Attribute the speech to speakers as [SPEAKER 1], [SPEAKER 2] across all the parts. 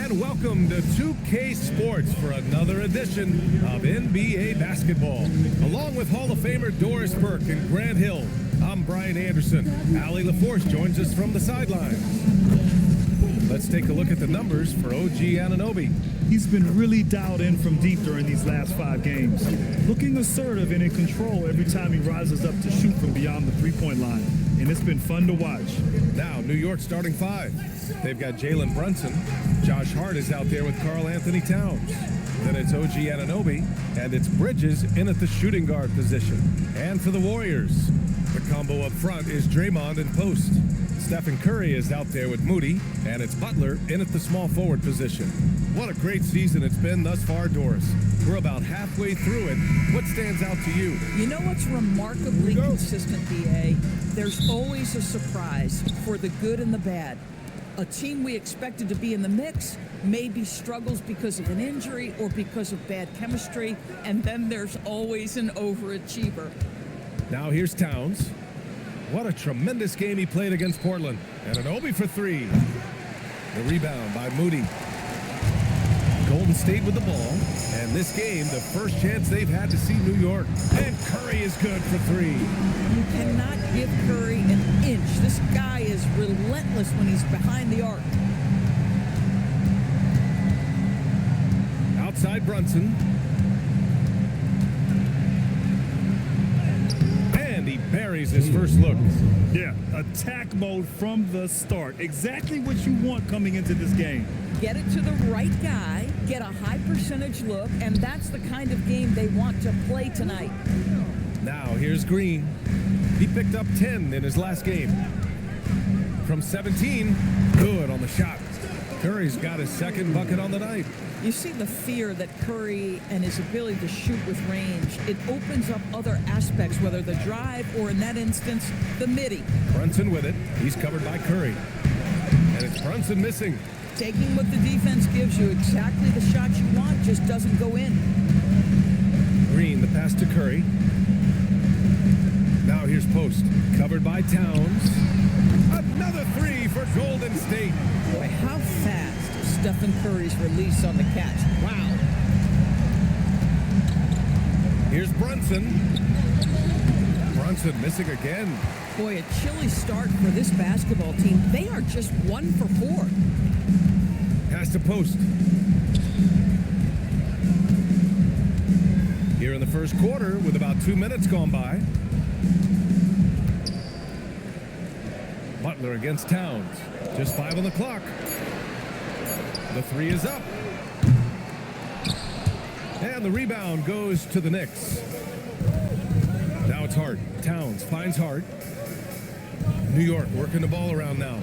[SPEAKER 1] and welcome to 2K Sports for another edition of NBA basketball. Along with Hall of Famer Doris Burke and Grant Hill, I'm Brian Anderson. Allie LaForce joins us from the sidelines. Let's take a look at the numbers for OG Anunoby.
[SPEAKER 2] He's been really dialed in from deep during these last 5 games, looking assertive and in control every time he rises up to shoot from beyond the three-point line, and it's been fun to watch.
[SPEAKER 1] Now, New York starting 5. They've got Jalen Brunson. Josh Hart is out there with Karl Anthony Towns. Then it's OG Anunoby, and it's Bridges in at the shooting guard position. And for the Warriors, the combo up front is Draymond in post. Stephen Curry is out there with Moody, and it's Butler in at the small forward position. What a great season it's been thus far, Doris. We're about halfway through it. What stands out to you?
[SPEAKER 3] You know what's remarkably consistent, BA? There's always a surprise for the good and the bad. A team we expected to be in the mix maybe struggles because of an injury or because of bad chemistry, and then there's always an overachiever.
[SPEAKER 1] Now here's Towns. What a tremendous game he played against Portland. And Anunoby for 3. The rebound by Moody. Golden State with the ball. And this game, the first chance they've had to see New York. And Curry is good for 3.
[SPEAKER 3] You cannot give Curry an inch. This guy is relentless when he's behind the arc.
[SPEAKER 1] Outside Brunson. He buries his first look.
[SPEAKER 2] Yeah, attack mode from the start. Exactly what you want coming into this game.
[SPEAKER 3] Get it to the right guy, get a high percentage look, and that's the kind of game they want to play tonight.
[SPEAKER 1] Now here's Green. He picked up 10 in his last game. From 17, good on the shot. Curry's got his second bucket on the night.
[SPEAKER 3] You see the fear that Curry and his ability to shoot with range, it opens up other aspects, whether the drive or, in that instance, the midi.
[SPEAKER 1] Brunson with it. He's covered by Curry. And it's Brunson missing.
[SPEAKER 3] Taking what the defense gives you, exactly the shot you want, just doesn't go in.
[SPEAKER 1] Green, the pass to Curry. Now here's Post. Covered by Towns. Another 3 for Golden State.
[SPEAKER 3] Boy, how fast is Stephen Curry's release on the catch. Wow.
[SPEAKER 1] Here's Brunson. Brunson missing again.
[SPEAKER 3] Boy, a chilly start for this basketball team. They are just 1 for 4.
[SPEAKER 1] Pass to Post. Here in the first quarter with about 2 minutes gone by. Butler against Towns. Just 5 on the clock. The 3 is up. And the rebound goes to the Knicks. Now it's Hart. Towns finds Hart. New York working the ball around now.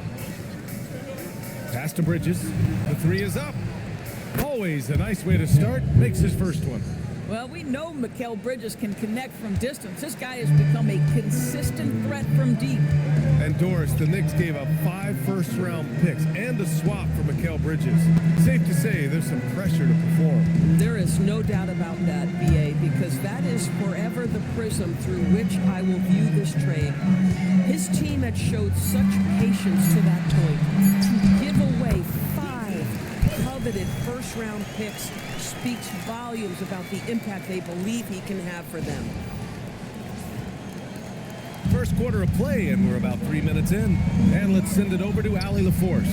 [SPEAKER 1] Pass to Bridges. The 3 is up. Always a nice way to start. Makes his first one.
[SPEAKER 3] Well, we know Mikal Bridges can connect from distance. This guy has become a consistent threat from deep.
[SPEAKER 1] And Doris, the Knicks gave up 5 first-round picks and a swap for Mikal Bridges. Safe to say there's some pressure to perform.
[SPEAKER 3] There is no doubt about that, BA, because that is forever the prism through which I will view this trade. His team had showed such patience to that point. To give away 5 coveted first-round picks speaks volumes about the impact they believe he can have for them.
[SPEAKER 1] First quarter of play, and we're about 3 minutes in. And let's send it over to Allie LaForce.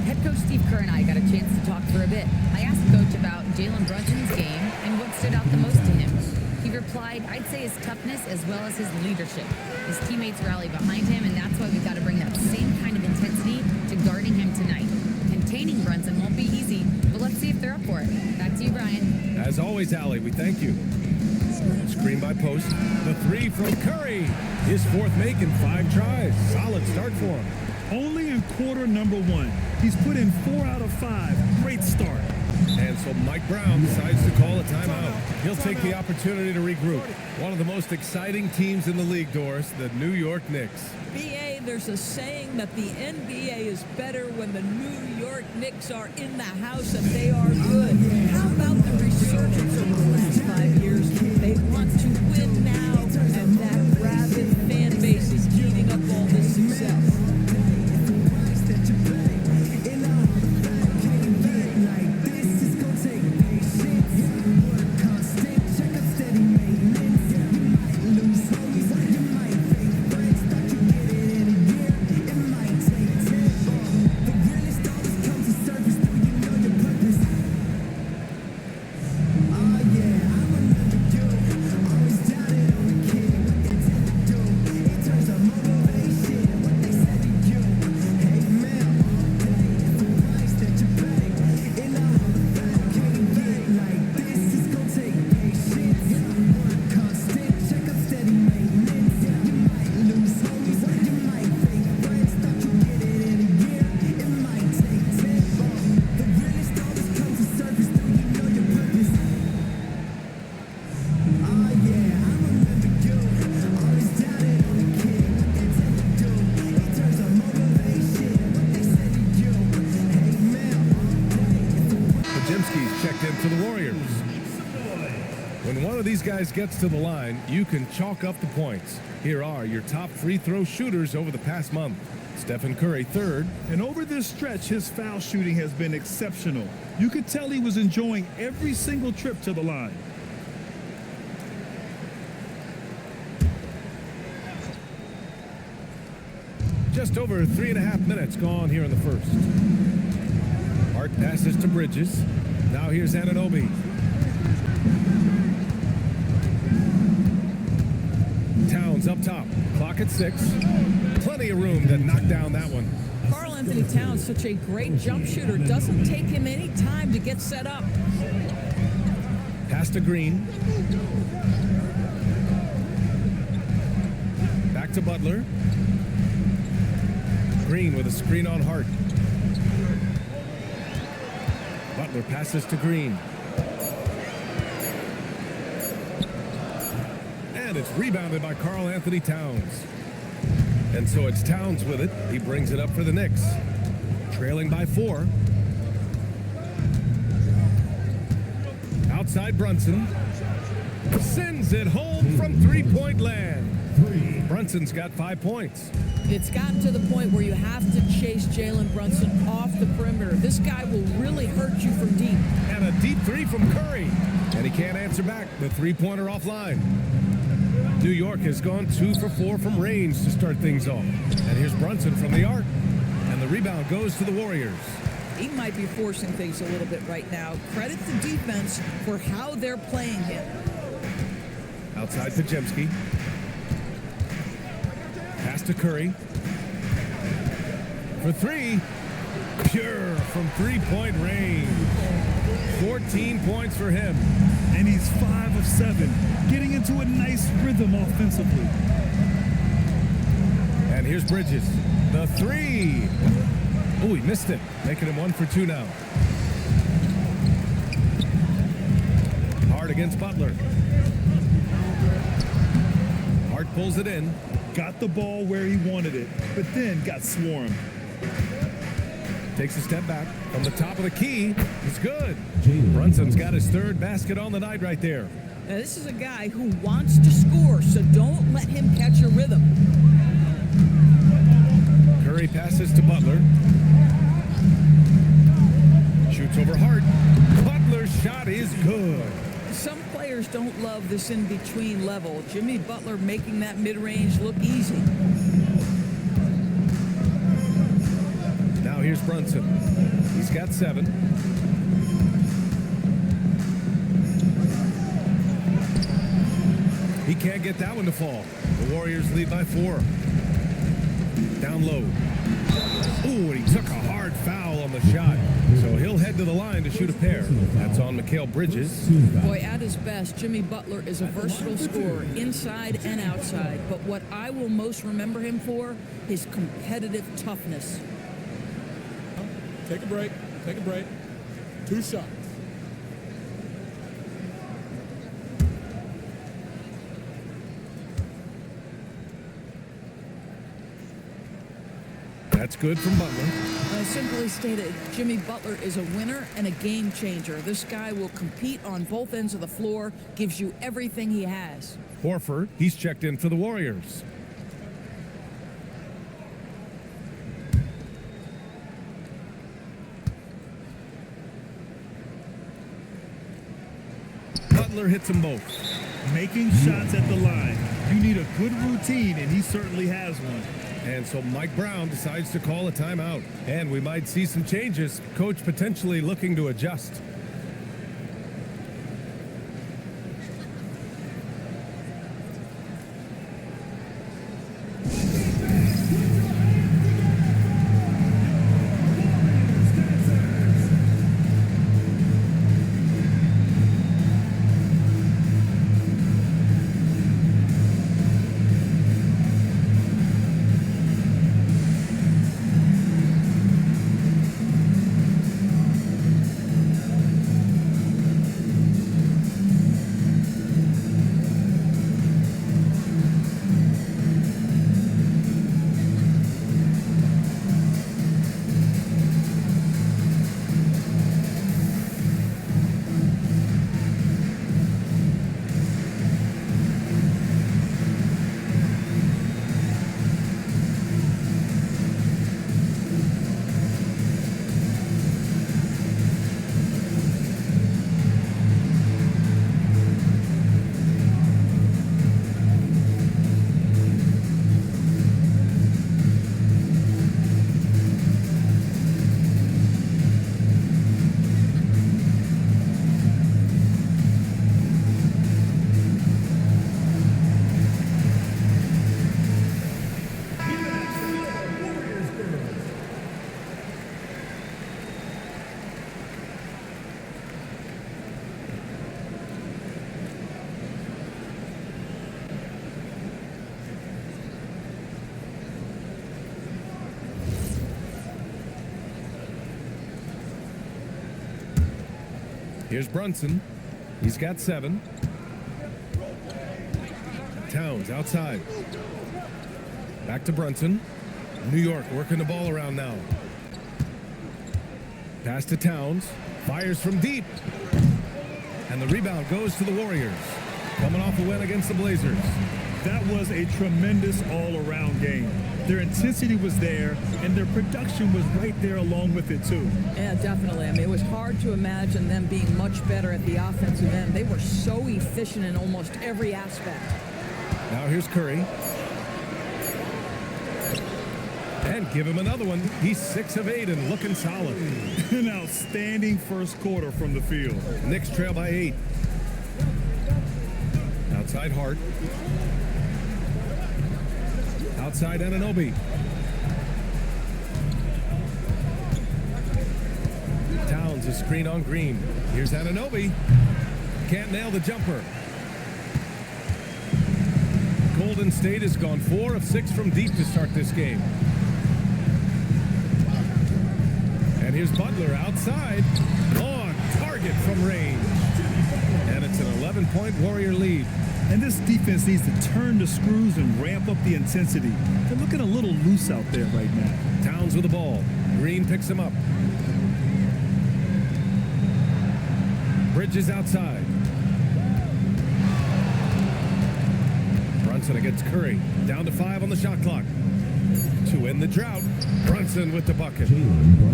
[SPEAKER 4] Head coach Steve Kerr and I got a chance to talk for a bit. I asked Coach about Jalen Brunson's game and what stood out the most to him. He replied, I'd say his toughness as well as his leadership. His teammates rally behind him, and that's why we've got to bring that same kind of intensity to guarding him tonight. Containing Brunson won't be easy, but let's see if they're up for it. Back to you, Brian.
[SPEAKER 1] As always, Allie, we thank you. Screen by Post. The 3 from Curry. His 4th make in 5 tries. Solid start for him.
[SPEAKER 2] Only in quarter number 1. He's put in 4 out of 5. Great start.
[SPEAKER 1] And so Mike Brown decides to call a timeout. He'll take the opportunity to regroup. One of the most exciting teams in the league, Doris, the New York Knicks.
[SPEAKER 3] BA, there's a saying that the NBA is better when the New York Knicks are in the house and they are good. How about the resurgence over the last 5 years? They want to win now, and that rabid fan base is eating up all this success.
[SPEAKER 1] checked in for the Warriors. When one of these guys gets to the line, you can chalk up the points. Here are your top free throw shooters over the past month. Stephen Curry, third.
[SPEAKER 2] And over this stretch, his foul shooting has been exceptional. You could tell he was enjoying every single trip to the line.
[SPEAKER 1] Just over 3.5 minutes gone here in the first. Hart passes to Bridges. Now here's Anunoby. Towns up top. Clock at 6. Plenty of room to knock down that one.
[SPEAKER 3] Karl Anthony Towns, such a great jump shooter. Doesn't take him any time to get set up.
[SPEAKER 1] Pass to Green. Back to Butler. Green with a screen on Hart. Butler passes to Green. And it's rebounded by Karl Anthony Towns. And so it's Towns with it. He brings it up for the Knicks. Trailing by 4. Outside Brunson. Sends it home from three-point land. Brunson's got 5 points.
[SPEAKER 3] It's gotten to the point where you have to chase Jalen Brunson off the perimeter. This guy will really hurt you from deep.
[SPEAKER 1] And a deep three from Curry. And he can't answer back. The three-pointer offline. New York has gone 2 for 4 from range to start things off. And here's Brunson from the arc. And the rebound goes to the Warriors.
[SPEAKER 3] He might be forcing things a little bit right now. Credit the defense for how they're playing him.
[SPEAKER 1] Outside Podziemski. Pass to Curry. For 3. Pure from three-point range. 14 points for him.
[SPEAKER 2] And he's 5 of 7, getting into a nice rhythm offensively.
[SPEAKER 1] And here's Bridges. The 3. Oh, he missed it. Making him 1 for 2 now. Hart against Butler. Hart pulls it in.
[SPEAKER 2] Got the ball where he wanted it, but then got swarmed.
[SPEAKER 1] Takes a step back from the top of the key. It's good. Brunson's got his 3rd basket on the night right there.
[SPEAKER 3] Now, this is a guy who wants to score, so don't let him catch a rhythm.
[SPEAKER 1] Curry passes to Butler. Shoots over Hart. Butler's shot is good.
[SPEAKER 3] Some players don't love this in-between level. Jimmy Butler making that mid-range look easy.
[SPEAKER 1] Now here's Brunson. He's got 7. He can't get that one to fall. The Warriors lead by 4. Down low. Ooh, and he took a hard foul on the shot. So he'll head to the line to shoot a pair. That's on Mikal Bridges.
[SPEAKER 3] Boy, at his best, Jimmy Butler is a versatile scorer, inside and outside. But what I will most remember him for, his competitive toughness.
[SPEAKER 5] Take a break. Take a break. 2 shots.
[SPEAKER 1] That's good from Butler.
[SPEAKER 3] Simply stated, Jimmy Butler is a winner and a game changer. This guy will compete on both ends of the floor, gives you everything he has.
[SPEAKER 1] Horford, he's checked in for the Warriors. Butler hits them both.
[SPEAKER 2] Making shots at the line. You need a good routine, and he certainly has one.
[SPEAKER 1] And so Mike Brown decides to call a timeout. And we might see some changes. Coach potentially looking to adjust. Here's Brunson. He's got 7. Towns outside. Back to Brunson. New York working the ball around now. Pass to Towns. Fires from deep. And the rebound goes to the Warriors. Coming off a win against the Blazers.
[SPEAKER 2] That was a tremendous all-around game. Their intensity was there, and their production was right there along with it, too.
[SPEAKER 3] Yeah, definitely. I mean, it was hard to imagine them being much better at the offensive end. They were so efficient in almost every aspect.
[SPEAKER 1] Now here's Curry. And give him another one. He's 6 of 8 and looking solid.
[SPEAKER 2] An outstanding first quarter from the field.
[SPEAKER 1] Knicks trail by 8. Outside Hart. Outside Anunoby. Towns a screen on Green. Here's Anunoby. Can't nail the jumper. Golden State has gone 4 of 6 from deep to start this game. And here's Butler outside. On target from range. And it's an 11-point Warrior lead.
[SPEAKER 2] And this defense needs to turn the screws and ramp up the intensity. They're looking a little loose out there right now.
[SPEAKER 1] Towns with the ball. Green picks him up. Bridges outside. Brunson against Curry. Down to 5 on the shot clock. To end the drought, Brunson with the bucket.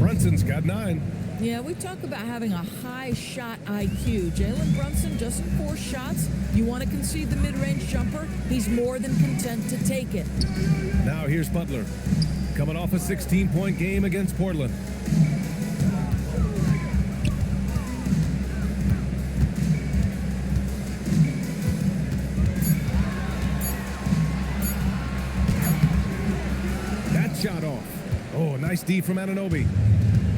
[SPEAKER 1] Brunson's got 9.
[SPEAKER 3] Yeah, we talk about having a high shot IQ. Jalen Brunson doesn't force shots. You want to concede the mid-range jumper, he's more than content to take it.
[SPEAKER 1] Now here's Butler. Coming off a 16-point game against Portland. That shot off. Oh, nice D from Anunoby.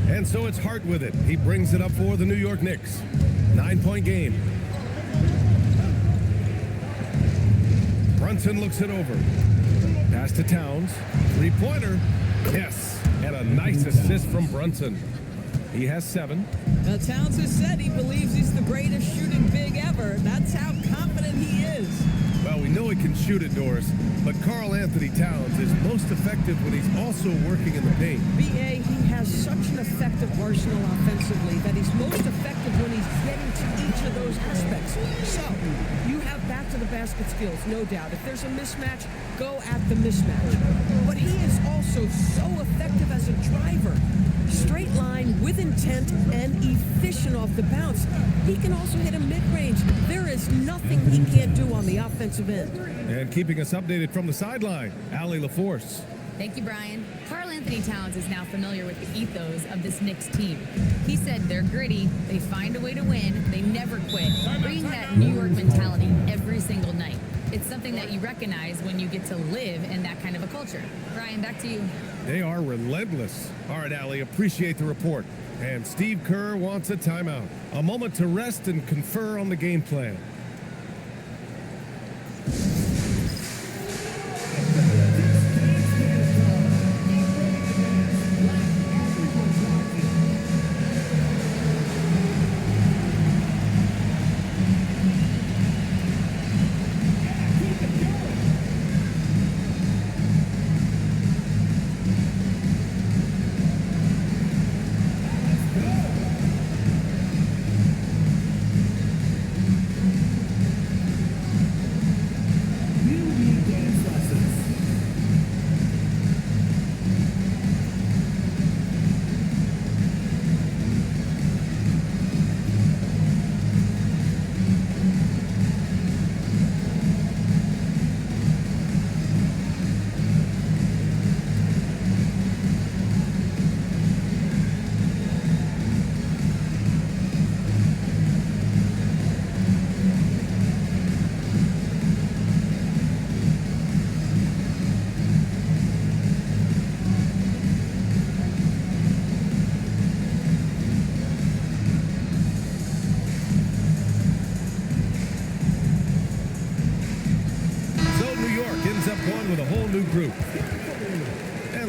[SPEAKER 1] And so it's Hart with it. He brings it up for the New York Knicks. 9-point game. Brunson looks it over. Pass to Towns. 3-pointer. Yes. And a nice assist from Brunson. He has 7.
[SPEAKER 3] Now, Towns has said he believes he's the greatest shooting big ever. That's how confident he is.
[SPEAKER 1] Well, we know he can shoot it, Doris, but Karl Anthony Towns is most effective when he's also working in the paint.
[SPEAKER 3] B.A., he has such an effective arsenal offensively that he's most effective when he's getting to each of those aspects. So, you have back-to-the-basket skills, no doubt. If there's a mismatch, go at the mismatch. But he is also so effective as a driver. Straight line, with intent, and efficient off the bounce. He can also hit a mid-range. There is nothing he can't do on the offensive end.
[SPEAKER 1] And keeping us updated from the sideline, Allie LaForce.
[SPEAKER 4] Thank you, Brian. Karl Anthony Towns is now familiar with the ethos of this Knicks team. He said they're gritty, they find a way to win, they never quit, bringing that New York mentality every single night. It's something that you recognize when you get to live in that kind of a culture. Brian, back to you.
[SPEAKER 1] They are relentless. All right, Allie, appreciate the report. And Steve Kerr wants a timeout. A moment to rest and confer on the game plan.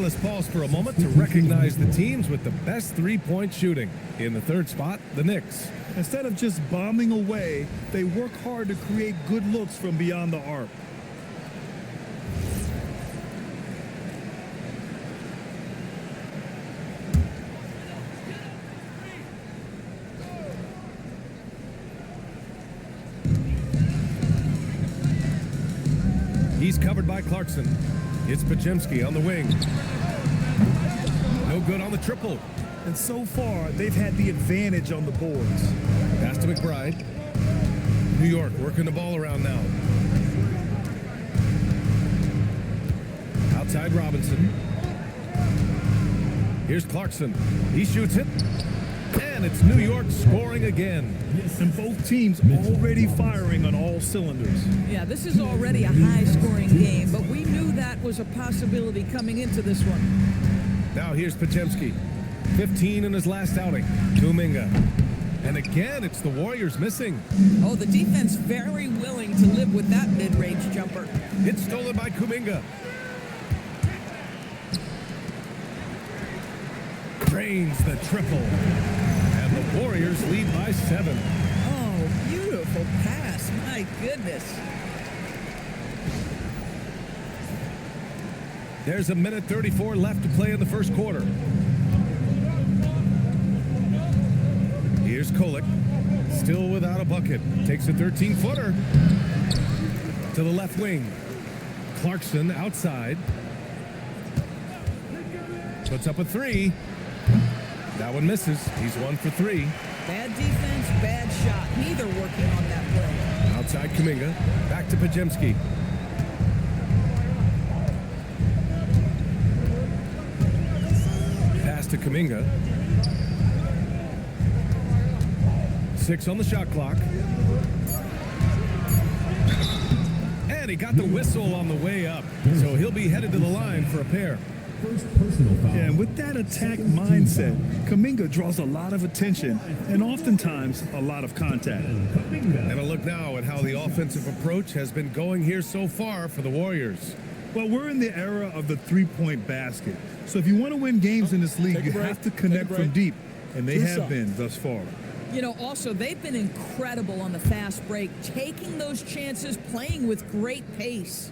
[SPEAKER 1] let's pause for a moment to recognize the teams with the best three-point shooting. In the third spot, the Knicks.
[SPEAKER 2] Instead of just bombing away, they work hard to create good looks from beyond the arc.
[SPEAKER 1] He's covered by Clarkson. It's Pajemski on the wing. No good on the triple.
[SPEAKER 2] And so far, they've had the advantage on the boards.
[SPEAKER 1] Pass to McBride. New York working the ball around now. Outside Robinson. Here's Clarkson. He shoots it. And it's New York scoring again.
[SPEAKER 2] And both teams already firing on all cylinders.
[SPEAKER 3] Yeah, this is already a high-scoring game, but we knew that was a possibility coming into this one.
[SPEAKER 1] Now here's Pajemski. 15 in his last outing. Kuminga. And again, it's the Warriors missing.
[SPEAKER 3] Oh, the defense very willing to live with that mid-range jumper.
[SPEAKER 1] It's stolen by Kuminga. Drains the triple. And the Warriors lead by 7.
[SPEAKER 3] Oh, beautiful pass. My goodness.
[SPEAKER 1] There's a minute 34 left to play in the first quarter. Here's Kolek. Still without a bucket. Takes a 13-footer. To the left wing. Clarkson outside. Puts up a 3. That one misses. He's 1 for 3.
[SPEAKER 3] Bad defense, bad shot. Neither working on that play.
[SPEAKER 1] Outside Kuminga. Back to Pajemski. Pass to Kuminga. 6 on the shot clock. And he got the whistle on the way up. So he'll be headed to the line for a pair.
[SPEAKER 2] Yeah, and with that attack mindset, Kuminga draws a lot of attention and oftentimes a lot of contact.
[SPEAKER 1] And a look now at how the offensive approach has been going here so far for the Warriors.
[SPEAKER 2] Well, we're in the era of the three-point basket. So if you want to win games in this league, you have to connect from deep. And they have been thus far.
[SPEAKER 3] You know, also, they've been incredible on the fast break, taking those chances, playing with great pace.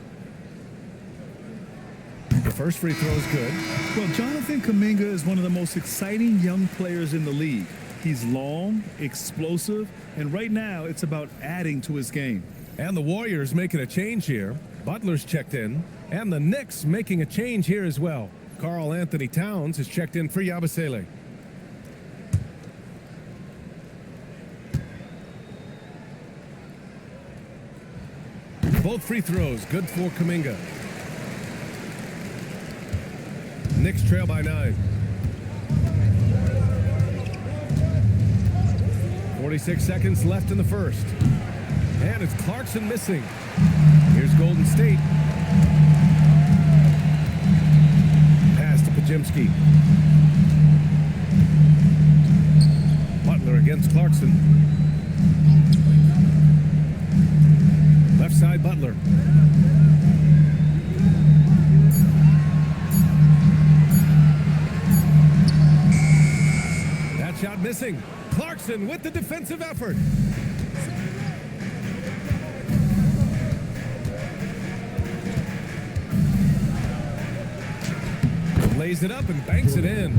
[SPEAKER 1] The first free throw is good.
[SPEAKER 2] Well, Jonathan Kuminga is one of the most exciting young players in the league. He's long, explosive, and right now it's about adding to his game.
[SPEAKER 1] And the Warriors making a change here. Butler's checked in. And the Knicks making a change here as well. Karl Anthony Towns is checked in for Yabusele. Both free throws good for Kuminga. Knicks trail by 9. 46 seconds left in the first. And it's Clarkson missing. Here's Golden State. Pass to Pajemski. Butler against Clarkson. Left side Butler. That shot missing. Clarkson with the defensive effort. Lays it up and banks it in.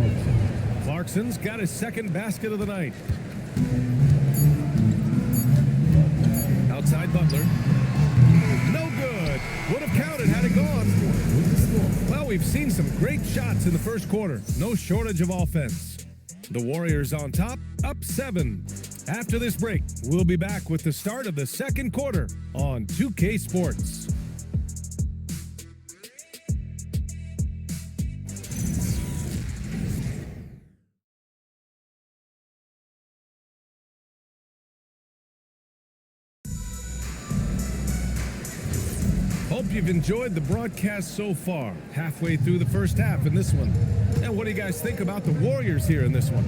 [SPEAKER 1] Clarkson's got his second basket of the night. Outside Butler. No good. Would have counted had it gone. Well, we've seen some great shots in the first quarter. No shortage of offense. The Warriors on top, up 7. After this break, we'll be back with the start of the second quarter on 2K Sports. Hope you've enjoyed the broadcast so far. Halfway through the first half in this one. And what do you guys think about the Warriors here in this one?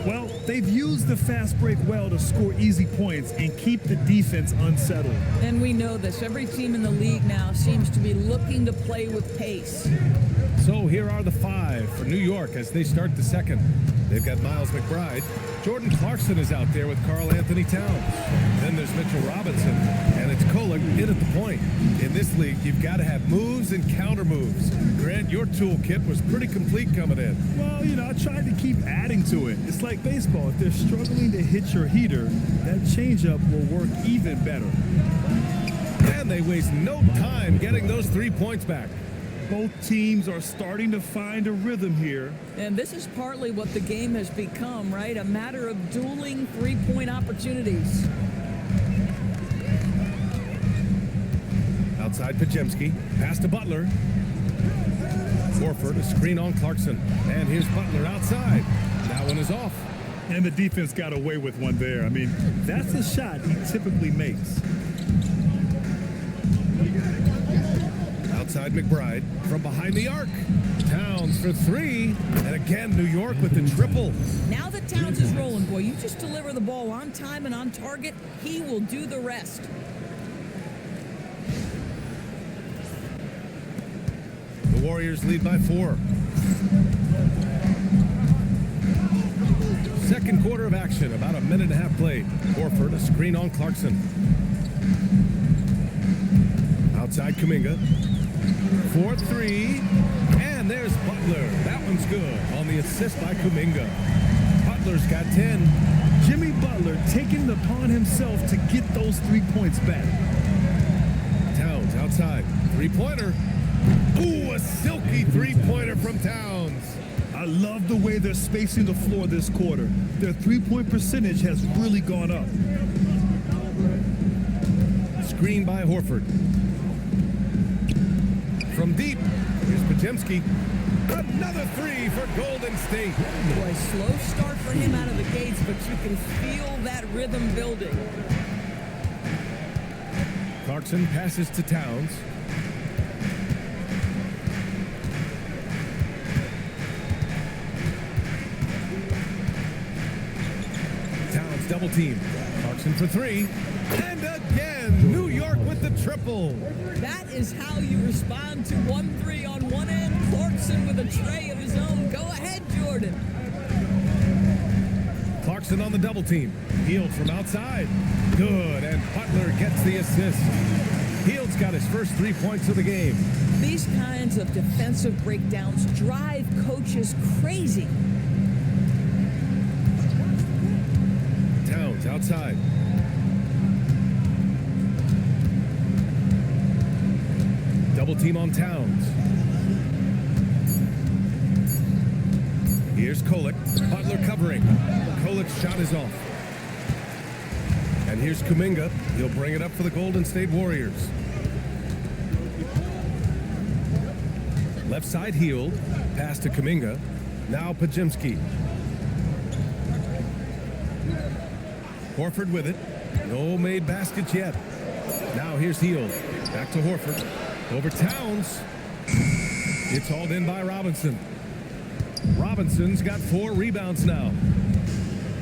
[SPEAKER 2] Well, they've used the fast break well to score easy points and keep the defense unsettled.
[SPEAKER 3] And we know this. Every team in the league now seems to be looking to play with pace.
[SPEAKER 1] So here are the 5 for New York as they start the second. They've got Miles McBride. Jordan Clarkson is out there with Karl Anthony Towns. Then there's Mitchell Robinson, and it's Kolek in at the point. In this league, you've got to have moves and counter moves. Grant, your toolkit was pretty complete coming in.
[SPEAKER 2] Well, I tried to keep adding to it. It's like baseball. If they're struggling to hit your heater, that changeup will work even better.
[SPEAKER 1] And they waste no time getting those 3 points back.
[SPEAKER 2] Both teams are starting to find a rhythm here.
[SPEAKER 3] And this is partly what the game has become, right? A matter of dueling three-point opportunities.
[SPEAKER 1] Outside Pajemski, pass to Butler. Horford, a screen on Clarkson. And here's Butler outside. That one is off.
[SPEAKER 2] And the defense got away with one there. I mean, that's a shot he typically makes.
[SPEAKER 1] Outside McBride from behind the arc. Towns for 3. And again, New York with the triple.
[SPEAKER 3] Now that Towns is rolling, boy, you just deliver the ball on time and on target, he will do the rest.
[SPEAKER 1] The Warriors lead by 4. Second quarter of action, about a minute and a half played. Horford, a screen on Clarkson. Outside Kuminga. 4-3. And there's Butler. That one's good on the assist by Kuminga. Butler's got 10.
[SPEAKER 2] Jimmy Butler taking it upon himself to get those 3 points back.
[SPEAKER 1] Towns outside. Three-pointer. Ooh, a silky three-pointer from Towns.
[SPEAKER 2] I love the way they're spacing the floor this quarter. Their three-point percentage has really gone up.
[SPEAKER 1] Screen by Horford. From deep, here's Pajemski. Another 3 for Golden State.
[SPEAKER 3] Boy, slow start for him out of the gates, but you can feel that rhythm building.
[SPEAKER 1] Clarkson passes to Towns. Towns double team. Clarkson for 3. And again, New York with the triple.
[SPEAKER 3] That is how you respond to 1-3 on one end. Clarkson with a tray of his own. Go ahead, Jordan.
[SPEAKER 1] Clarkson on the double team. Hield from outside. Good, and Butler gets the assist. Hield's got his first 3 points of the game.
[SPEAKER 3] These kinds of defensive breakdowns drive coaches crazy.
[SPEAKER 1] Towns outside. Double team on Towns. Here's Kolek. Butler covering. Kolek's shot is off. And here's Kuminga. He'll bring it up for the Golden State Warriors. Left side Hield. Pass to Kuminga. Now Pajemski. Horford with it. No made baskets yet. Now here's Hield. Back to Horford. Over Towns. It's hauled in by Robinson. Robinson's got 4 rebounds now.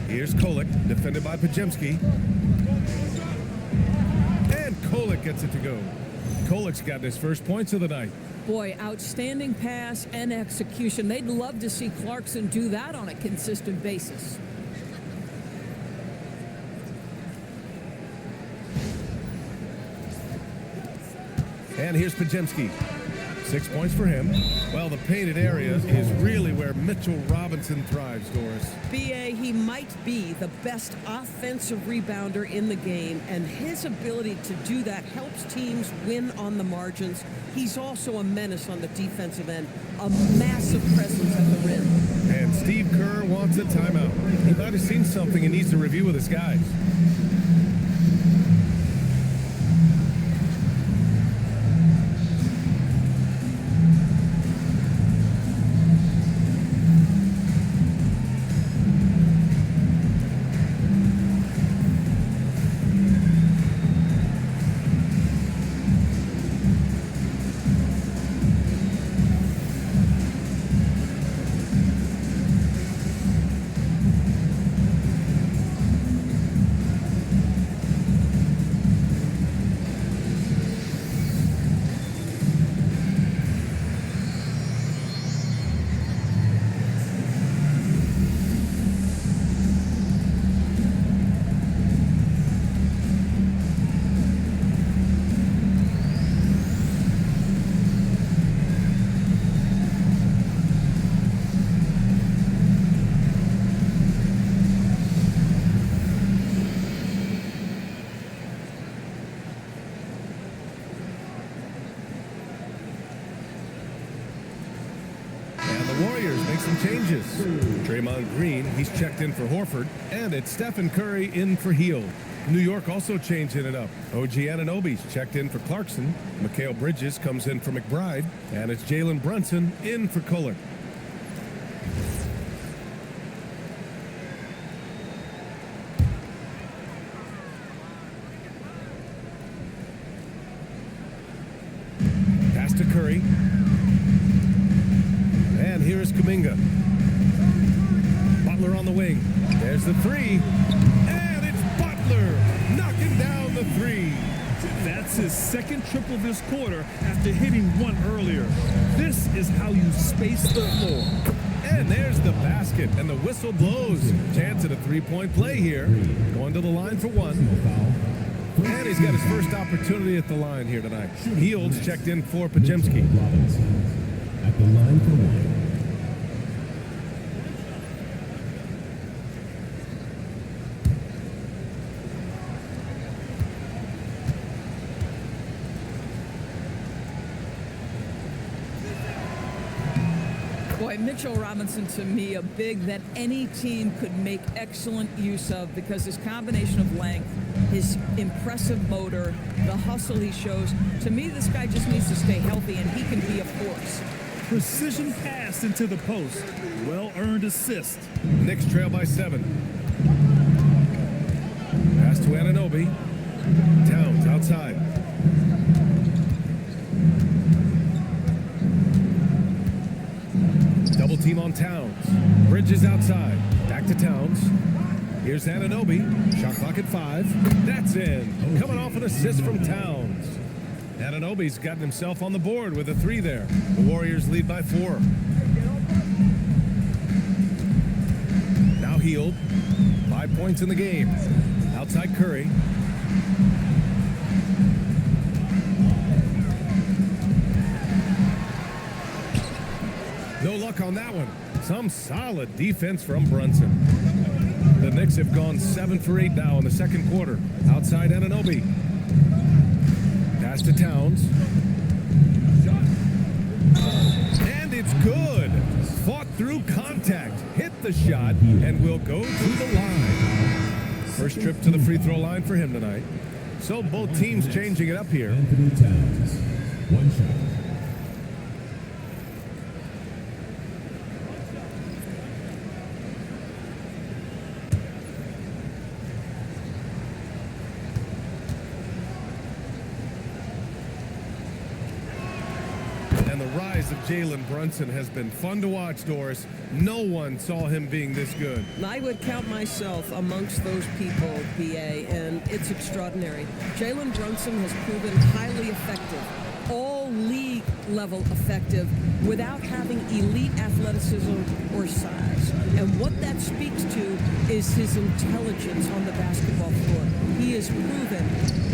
[SPEAKER 1] Here's Kolek, defended by Pajemski. And Kolek gets it to go. Kolek's got his first points of the night.
[SPEAKER 3] Boy, outstanding pass and execution. They'd love to see Clarkson do that on a consistent basis.
[SPEAKER 1] And here's Pajemski. 6 points for him. Well, the painted area is really where Mitchell Robinson thrives, Doris.
[SPEAKER 3] B.A., he might be the best offensive rebounder in the game, and his ability to do that helps teams win on the margins. He's also a menace on the defensive end, a massive presence at the rim.
[SPEAKER 1] And Steve Kerr wants a timeout. He might have seen something and needs to review with his guys. Bridges. Draymond Green, he's checked in for Horford. And it's Stephen Curry in for Hield. New York also changing it up. OG Anunoby's checked in for Clarkson. Mikal Bridges comes in for McBride. And it's Jalen Brunson in for Kohler. Pass to Curry. And here's Kuminga. Butler on the wing. There's the three. And it's Butler knocking down the three.
[SPEAKER 2] That's his second triple this quarter after hitting one earlier. This is how you space the floor.
[SPEAKER 1] And there's the basket, and the whistle blows. Chance at a three-point play here. Going to the line for one. And he's got his first opportunity at the line here tonight. Hield's checked in for Podziemski.
[SPEAKER 6] At the line for one.
[SPEAKER 3] Boy, Mitchell Robinson, to me, a big that any team could make excellent use of because his combination of length, his impressive motor, the hustle he shows. To me, this guy just needs to stay healthy, and he can be a force.
[SPEAKER 2] Precision pass into the post. Well-earned assist.
[SPEAKER 1] Knicks trail by 7. Pass to Anunoby. Towns outside. Double team on Towns. Bridges outside. Back to Towns. Here's Anunoby. Shot clock at 5. That's in. Coming off an assist from Towns. Anunoby's gotten himself on the board with a 3 there. The Warriors lead by 4. Now Hield. 5 points in the game. Outside Curry. No luck on that one. Some solid defense from Brunson. The Knicks have gone 7 for 8 now in the second quarter. Outside Anunoby. Pass to Towns. And it's good. Fought through contact. Hit the shot and will go to the line. First trip to the free throw line for him tonight. So both teams changing it up here.
[SPEAKER 6] Anthony Towns. One shot.
[SPEAKER 1] The rise of Jalen Brunson has been fun to watch, Doris. No one saw him being this good.
[SPEAKER 3] I would count myself amongst those people, BA, and it's extraordinary. Jalen Brunson has proven highly effective, all league level effective, without having elite athleticism or size. And what that speaks to is his intelligence on the basketball floor. He has proven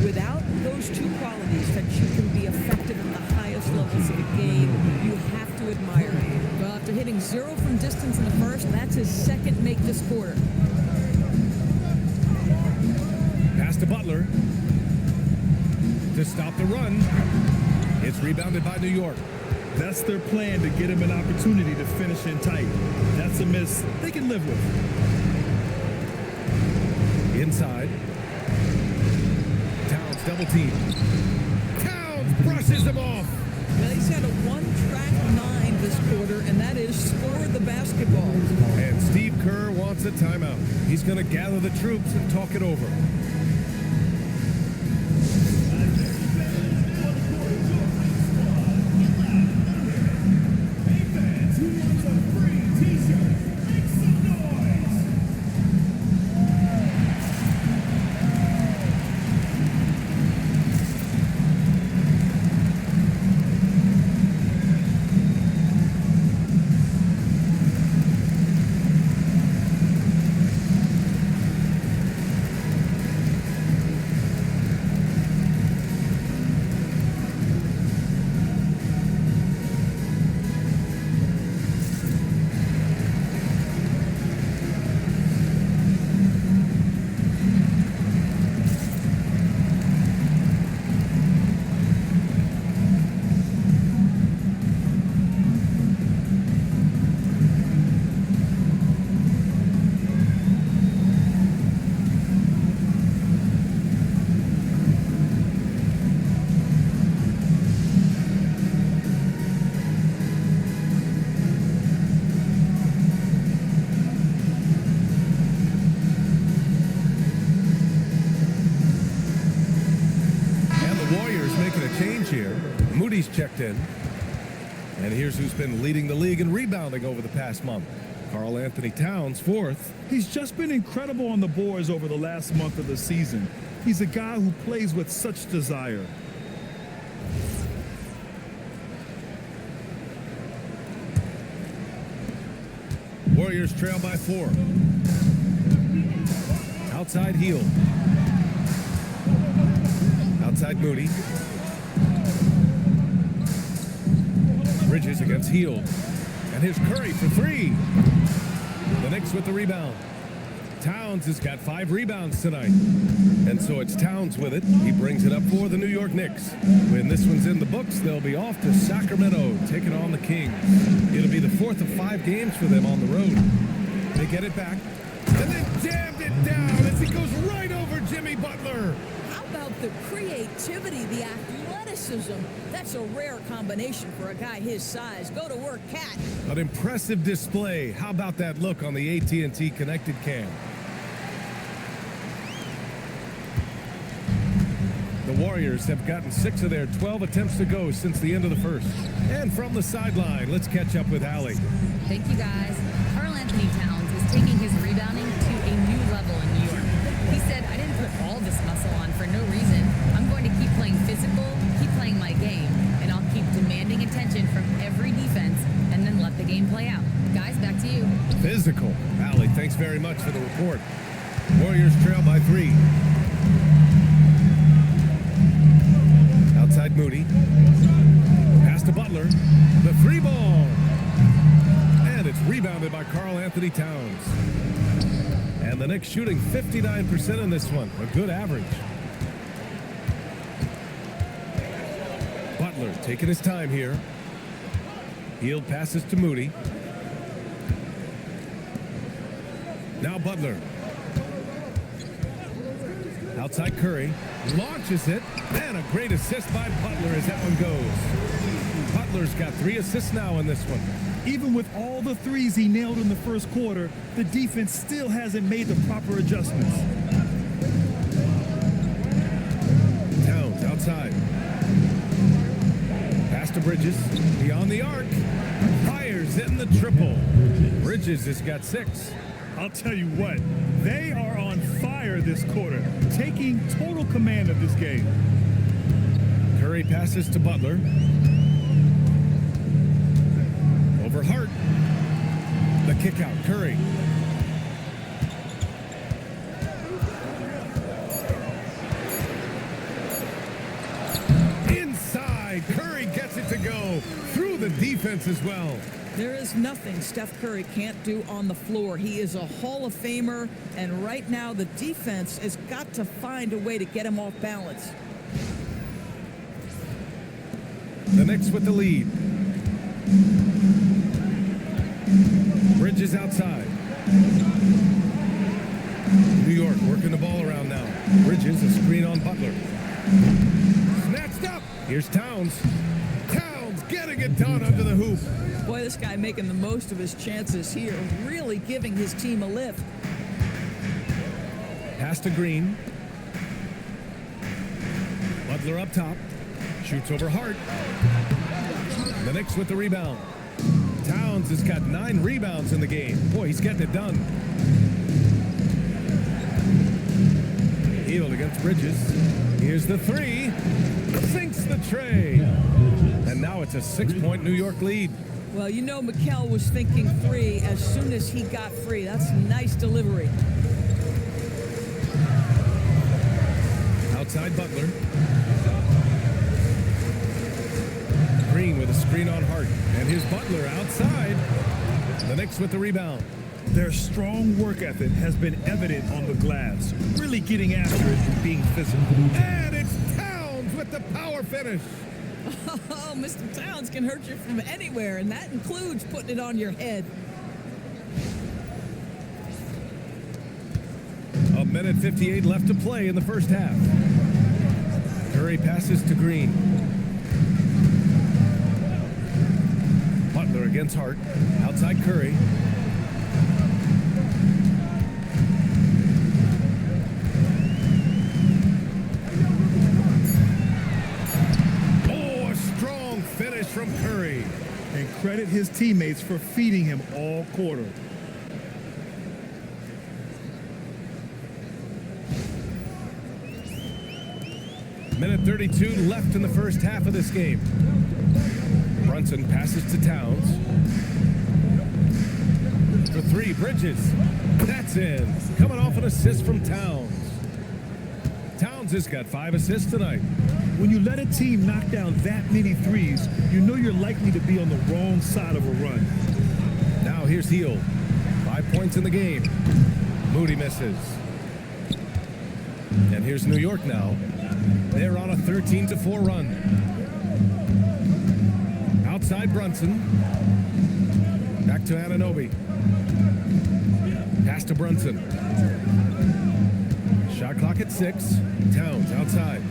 [SPEAKER 3] without those two qualities that you can be effective at the highest levels of the game. You have to admire it. Well, after hitting 0 from distance in the first, that's his second make this quarter.
[SPEAKER 1] Pass to Butler to stop the run. It's rebounded by New York.
[SPEAKER 2] That's their plan to get him an opportunity to finish in tight. That's a miss they can live with.
[SPEAKER 1] Inside. Towns double team. Towns brushes him off.
[SPEAKER 3] Well, he's had a one-track 9 this quarter, and that is score the basketball.
[SPEAKER 1] And Steve Kerr wants a timeout. He's going to gather the troops and talk it over. Moody's checked in. And here's who's been leading the league in rebounding over the past month. Karl Anthony Towns, fourth.
[SPEAKER 2] He's just been incredible on the boards over the last month of the season. He's a guy who plays with such desire.
[SPEAKER 1] Warriors trail by 4. Outside Heel. Outside Moody. Bridges against Heel. And here's Curry for 3. The Knicks with the rebound. Towns has got 5 rebounds tonight. And so it's Towns with it. He brings it up for the New York Knicks. When this one's in the books, they'll be off to Sacramento, taking on the Kings. It'll be the 4th of 5 games for them on the road. They get it back. And then jammed it down as he goes right over Jimmy Butler.
[SPEAKER 3] How about the creativity, the athleticism? That's a rare combination for a guy his size. Go to work, Cat.
[SPEAKER 1] An impressive display. How about that look on the AT&T connected cam? The Warriors have gotten 6 of their 12 attempts to go since the end of the first. And from the sideline, let's catch up with Allie.
[SPEAKER 4] Thank you, guys. Karl Anthony Towns is taking his rebounding to a new level in New York. He said, I didn't put all this muscle on for no reason. I'm going to keep playing physical, keep playing my game, and I'll keep demanding attention from every defense and then let the game play out. Guys, back to you.
[SPEAKER 1] Physical. Allie, thanks very much for the report. Warriors trail by 3. Outside Moody. Pass to Butler. The 3 ball. And it's rebounded by Karl Anthony Towns. And the Knicks shooting 59% in this one. A good average. Butler taking his time here. Heel passes to Moody. Now Butler. Outside Curry. Launches it. And a great assist by Butler as that one goes. Butler's got 3 assists now in this one.
[SPEAKER 2] Even with all the threes he nailed in the first quarter, the defense still hasn't made the proper adjustments.
[SPEAKER 1] Towns outside. Pass to Bridges. Beyond the arc. Fires in the triple. Bridges has got 6.
[SPEAKER 2] I'll tell you what, they are on fire this quarter, taking total command of this game.
[SPEAKER 1] Curry passes to Butler. Over Hart. The kick out. Curry. Inside. Curry gets it to go through the defense as well.
[SPEAKER 3] There is nothing Steph Curry can't do on the floor. He is a Hall of Famer, and right now the defense has got to find a way to get him off balance.
[SPEAKER 1] The Knicks with the lead. Bridges outside. New York working the ball around now. Bridges, a screen on Butler. Snatched up. Here's Towns. Towns getting it done under the hoop.
[SPEAKER 3] Boy, this guy making the most of his chances here, really giving his team a lift.
[SPEAKER 1] Pass to Green. Butler up top. Shoots over Hart. The Knicks with the rebound. Towns has got 9 rebounds in the game. Boy, he's getting it done. Healed against Bridges. Here's the 3. Sinks the tray. And now it's a 6-point New York lead.
[SPEAKER 3] Well, you know Mikal was thinking 3 as soon as he got free. That's nice delivery.
[SPEAKER 1] Outside Butler. Green with a screen on Hart. And here's Butler outside. The Knicks with the rebound.
[SPEAKER 2] Their strong work ethic has been evident on the glass, really getting after it and being physical.
[SPEAKER 1] And it's Towns with the power finish.
[SPEAKER 3] Oh, Mr. Towns can hurt you from anywhere, and that includes putting it on your head.
[SPEAKER 1] A minute 58 left to play in the first half. Curry passes to Green. Butler against Hart. Outside Curry. Oh, a strong
[SPEAKER 2] his teammates for feeding him all quarter.
[SPEAKER 1] Minute 32 left in the first half of this game. Brunson passes to Towns. For three, Bridges. That's in. Coming off an assist from Towns. Towns has got 5 assists tonight.
[SPEAKER 2] When you let a team knock down that many threes, you know you're likely to be on the wrong side of a run.
[SPEAKER 1] Now here's Heel. 5 points in the game. Moody misses. And here's New York now. They're on a 13-4 run. Outside Brunson. Back to Anunoby. Pass to Brunson. Shot clock at 6. Towns outside.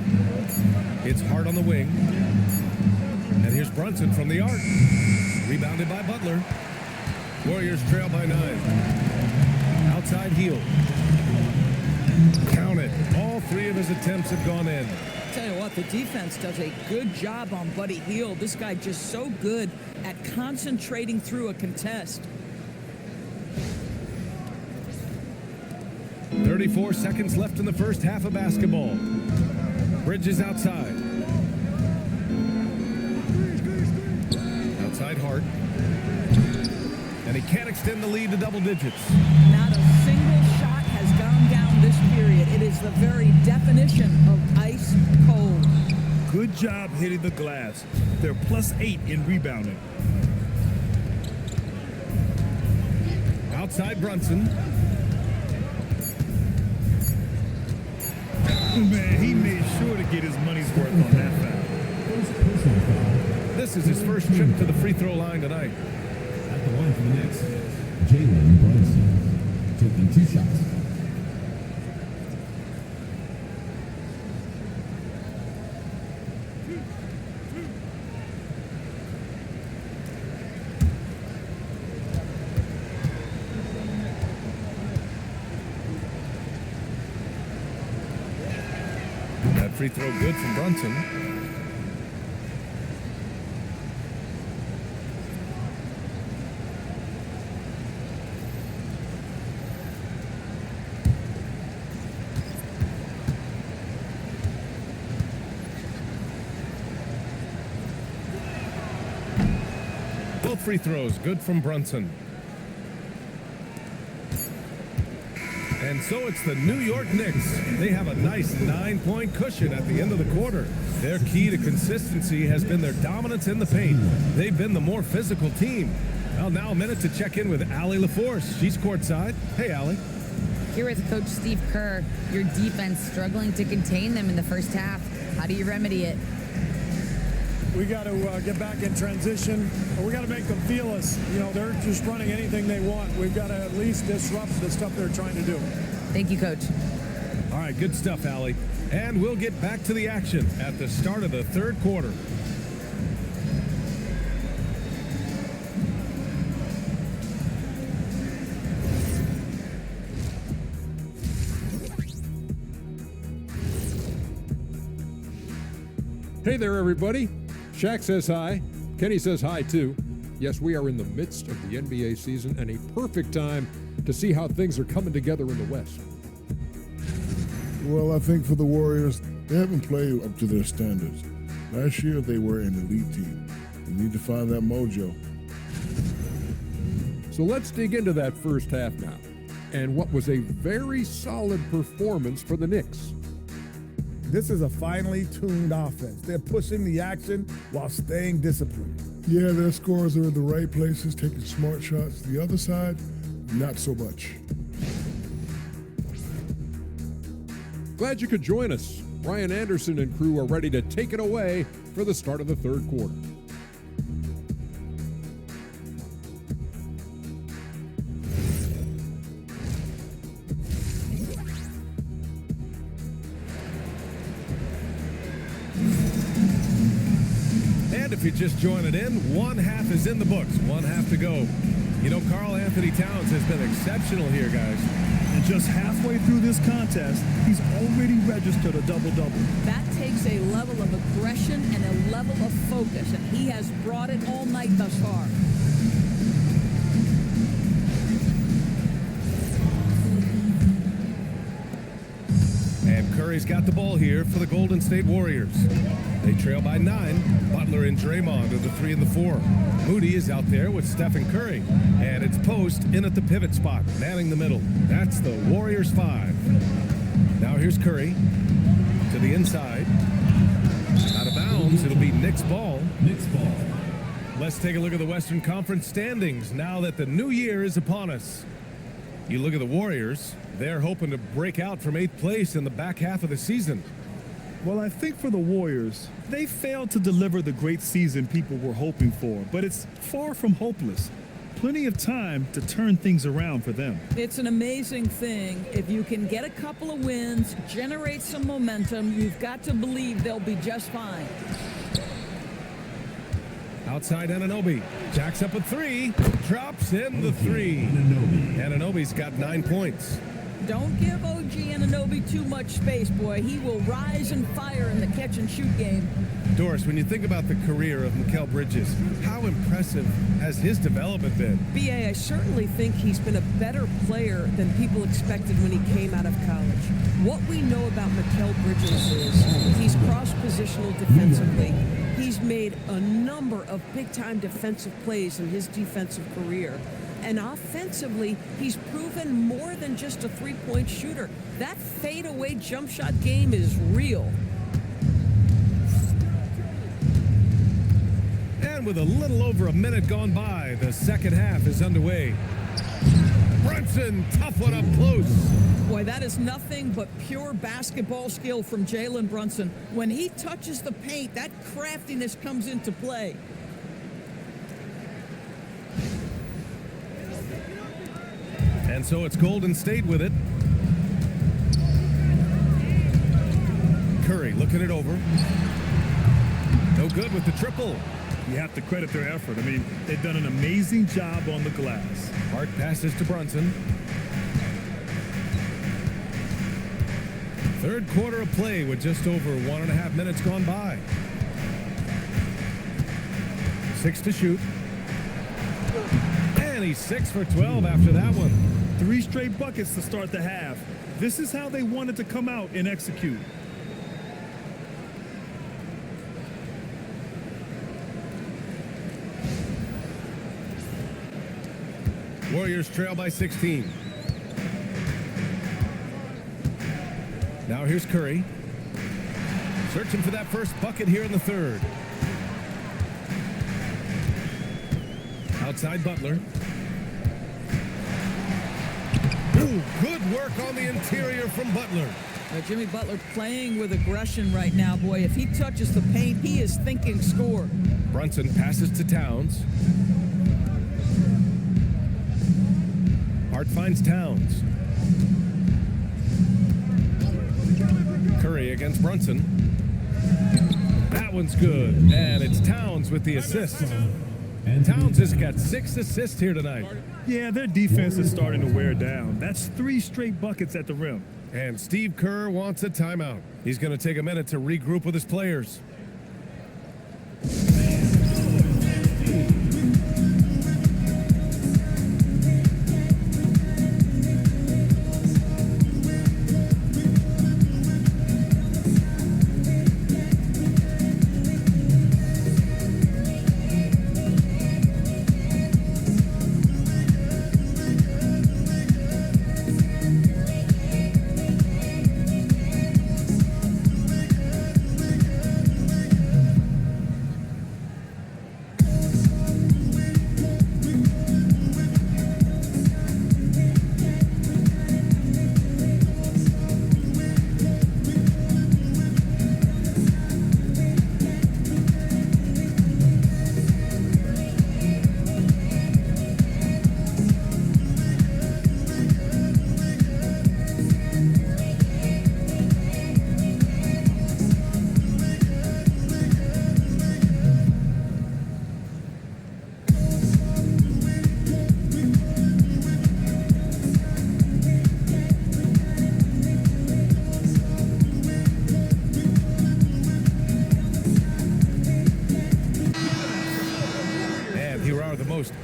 [SPEAKER 1] It's Hart on the wing. And here's Brunson from the arc. Rebounded by Butler. Warriors trail by 9. Outside Heel. Count it. All 3 of his attempts have gone in.
[SPEAKER 3] Tell you what, the defense does a good job on Buddy Hield. This guy just so good at concentrating through a contest.
[SPEAKER 1] 34 seconds left in the first half of basketball. Bridges outside. Outside Hart. And he can't extend the lead to double digits.
[SPEAKER 3] Not a single shot has gone down this period. It is the very definition of ice cold.
[SPEAKER 2] Good job hitting the glass. They're +8 in rebounding.
[SPEAKER 1] Outside Brunson.
[SPEAKER 2] Man, he made sure to get his money's worth on that foul.
[SPEAKER 1] This is his first trip to the free throw line tonight.
[SPEAKER 6] At the line for the Knicks, Jalen Brunson, taking 2 shots.
[SPEAKER 1] That free throw good from Brunson. Both free throws good from Brunson. And so it's the New York Knicks. They have a nice 9-point cushion at the end of the quarter. Their key to consistency has been their dominance in the paint. They've been the more physical team. Well, now a minute to check in with Allie LaForce. She's courtside. Hey, Allie.
[SPEAKER 4] Here with Coach Steve Kerr, your defense struggling to contain them in the first half. How do you remedy it?
[SPEAKER 5] We got to get back in transition. We got to make them feel us. You know, they're just running anything they want. We've got to at least disrupt the stuff they're trying to do.
[SPEAKER 4] Thank you, Coach.
[SPEAKER 1] All right, good stuff, Allie. And we'll get back to the action at the start of the third quarter.
[SPEAKER 7] Hey there, everybody. Shaq says hi. Kenny says hi, too. Yes, we are in the midst of the NBA season and a perfect time to see how things are coming together in the West.
[SPEAKER 8] Well, I think for the Warriors, they haven't played up to their standards. Last year, they were an elite team. They need to find that mojo.
[SPEAKER 7] So let's dig into that first half now, and what was a very solid performance for the Knicks.
[SPEAKER 9] This is a finely tuned offense. They're pushing the action while staying disciplined.
[SPEAKER 8] Yeah, their scores are in the right places, taking smart shots. The other side, not so much.
[SPEAKER 7] Glad you could join us. Ryan Anderson and crew are ready to take it away for the start of the third quarter.
[SPEAKER 1] And if you're just joining in, one half is in the books, one half to go. You know, Karl Anthony Towns has been exceptional here, guys.
[SPEAKER 2] And just halfway through this contest, he's already registered a double-double.
[SPEAKER 3] That takes a level of aggression and a level of focus, and he has brought it all night thus far.
[SPEAKER 1] Curry's got the ball here for the Golden State Warriors. They trail by 9. Butler and Draymond are the 3 and the 4. Moody is out there with Stephen Curry. And it's Post in at the pivot spot, manning the middle. That's the Warriors 5. Now here's Curry to the inside. Out of bounds, it'll be Knicks ball.
[SPEAKER 6] Knicks ball.
[SPEAKER 1] Let's take a look at the Western Conference standings now that the new year is upon us. You look at the Warriors, they're hoping to break out from 8th place in the back half of the season.
[SPEAKER 2] Well, I think for the Warriors, they failed to deliver the great season people were hoping for, but it's far from hopeless. Plenty of time to turn things around for them.
[SPEAKER 3] It's an amazing thing. If you can get a couple of wins, generate some momentum, you've got to believe they'll be just fine.
[SPEAKER 1] Outside Anunoby, jacks up a 3, drops in the 3. Anunoby's got 9 points.
[SPEAKER 3] Don't give OG Anunoby too much space, boy. He will rise and fire in the catch-and-shoot game.
[SPEAKER 1] Doris, when you think about the career of Mikal Bridges, how impressive has his development been?
[SPEAKER 3] B.A., I certainly think he's been a better player than people expected when he came out of college. What we know about Mikal Bridges is he's cross-positional defensively. He's made a number of big-time defensive plays in his defensive career. And offensively, he's proven more than just a three-point shooter. That fadeaway jump shot game is real.
[SPEAKER 1] And with a little over a minute gone by, the second half is underway. Brunson, tough one up close.
[SPEAKER 3] Boy, that is nothing but pure basketball skill from Jalen Brunson. When he touches the paint, that craftiness comes into play.
[SPEAKER 1] And so it's Golden State with it. Curry looking it over. No good with the triple.
[SPEAKER 2] You have to credit their effort. I mean, they've done an amazing job on the glass.
[SPEAKER 1] Hart passes to Brunson. Third quarter of play with just over 1.5 minutes gone by. 6 to shoot. And he's 6 for 12 after that one.
[SPEAKER 2] 3 straight buckets to start the half. This is how they wanted to come out and execute.
[SPEAKER 1] Warriors trail by 16. Now here's Curry. Searching for that first bucket here in the third. Outside Butler. Ooh, good work on the interior from Butler.
[SPEAKER 3] Jimmy Butler playing with aggression right now, boy. If he touches the paint, he is thinking score.
[SPEAKER 1] Brunson passes to Towns. Hart finds Towns. Curry against Brunson. That one's good. And it's Towns with the assist. Towns has got 6 assists here tonight.
[SPEAKER 2] Yeah, their defense is starting to wear down. That's 3 straight buckets at the rim.
[SPEAKER 1] And Steve Kerr wants a timeout. He's going to take a minute to regroup with his players.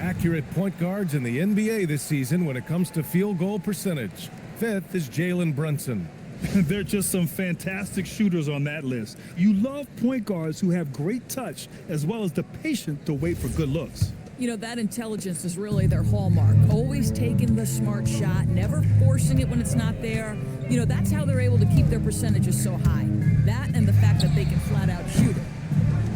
[SPEAKER 1] Accurate point guards in the NBA this season when it comes to field goal percentage. 5th is Jalen Brunson.
[SPEAKER 2] They're just some fantastic shooters on that list. You love point guards who have great touch as well as the patience to wait for good looks.
[SPEAKER 3] You know, that intelligence is really their hallmark. Always taking the smart shot, never forcing it when it's not there. You know, that's how they're able to keep their percentages so high. That and the fact that they can flat out shoot it.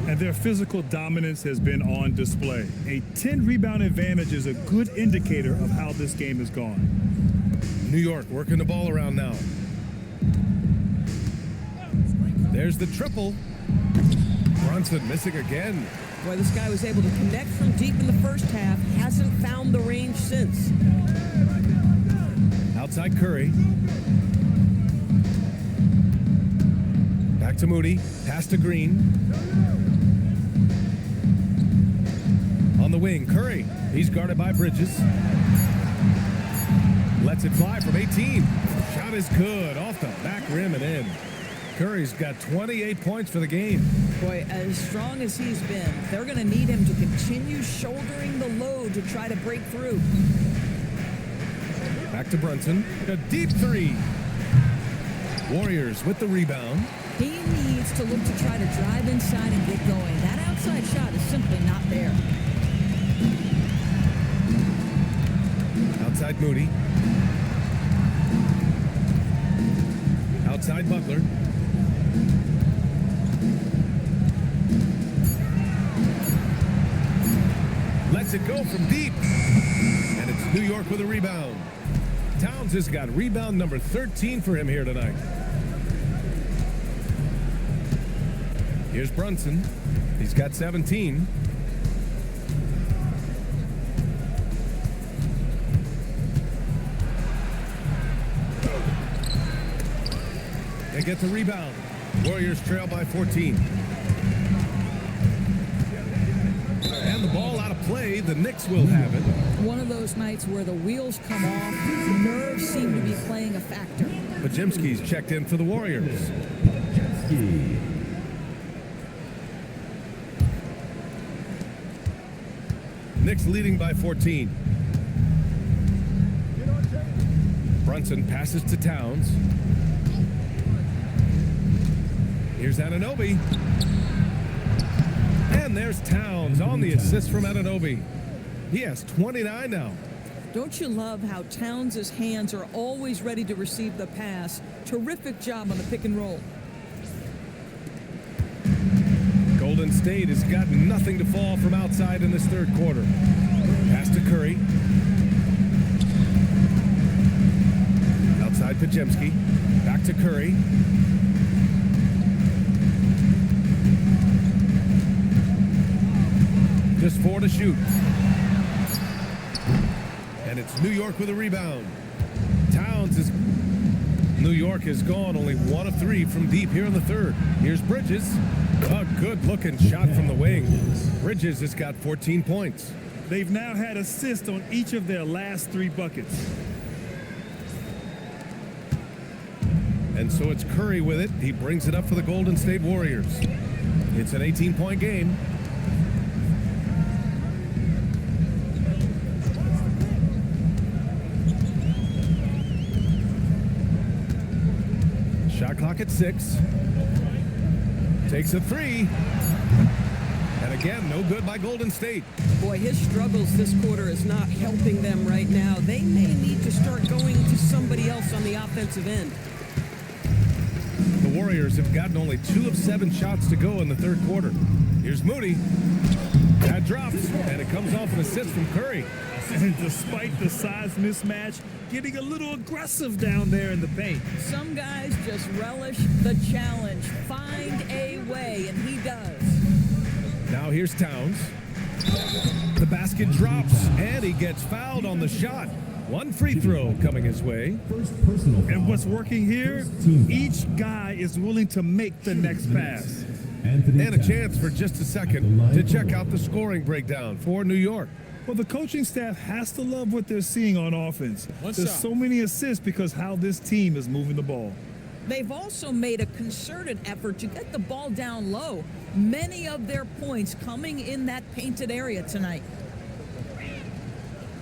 [SPEAKER 2] And their physical dominance has been on display. A 10-rebound advantage is a good indicator of how this game has gone.
[SPEAKER 1] New York working the ball around now. There's the triple. Brunson missing again.
[SPEAKER 3] Boy, this guy was able to connect from deep in the first half. Hasn't found the range since.
[SPEAKER 1] Outside Curry. Back to Moody. Pass to Green. On the wing, Curry. He's guarded by Bridges. Lets it fly from 18. Shot is good. Off the back rim and in. Curry's got 28 points for the game.
[SPEAKER 3] Boy, as strong as he's been, they're going to need him to continue shouldering the load to try to break through.
[SPEAKER 1] Back to Brunson. A deep three. Warriors with the rebound.
[SPEAKER 3] He needs to look to try to drive inside and get going. That outside shot is simply not there.
[SPEAKER 1] Outside Moody. Outside Butler. Lets it go from deep. And it's New York with a rebound. Towns has got rebound number 13 for him here tonight. Here's Brunson. He's got 17. They get the rebound. Warriors trail by 14. And the ball out of play. The Knicks will have it.
[SPEAKER 3] One of those nights where the wheels come off, nerves seem to be playing a factor.
[SPEAKER 1] Pajemski's checked in for the Warriors. Knicks leading by 14. Brunson passes to Towns. Here's Anunoby. And there's Towns on the assist from Anunoby. He has 29 now.
[SPEAKER 3] Don't you love how Towns' hands are always ready to receive the pass? Terrific job on the pick and roll.
[SPEAKER 1] Golden State has got nothing to fall from outside in this third quarter. Pass to Curry. Outside Pajemski. Back to Curry. Just 4 to shoot. And it's New York with a rebound. Towns is... New York has gone only 1 of 3 from deep here in the third. Here's Bridges. A good-looking shot from the wing. Bridges has got 14 points.
[SPEAKER 2] They've now had assists on each of their last 3 buckets.
[SPEAKER 1] And so it's Curry with it. He brings it up for the Golden State Warriors. It's an 18-point game. Shot clock at 6. Takes a 3. And again, no good by Golden State.
[SPEAKER 3] Boy, his struggles this quarter is not helping them right now. They may need to start going to somebody else on the offensive end.
[SPEAKER 1] The Warriors have gotten only 2 of 7 shots to go in the third quarter. Here's Moody. That drops, and it comes off an assist from Curry.
[SPEAKER 2] And despite the size mismatch, getting a little aggressive down there in the paint.
[SPEAKER 3] Some guys just relish the challenge. Find a way, and he does.
[SPEAKER 1] Now here's Towns. The basket drops, and he gets fouled on the shot. 1 free throw coming his way.
[SPEAKER 2] And what's working here, each guy is willing to make the next pass.
[SPEAKER 1] And a chance for just a second to check out the scoring breakdown for New York.
[SPEAKER 2] Well, the coaching staff has to love what they're seeing on offense. There's so many assists because how this team is moving the ball.
[SPEAKER 3] They've also made a concerted effort to get the ball down low. Many of their points coming in that painted area tonight.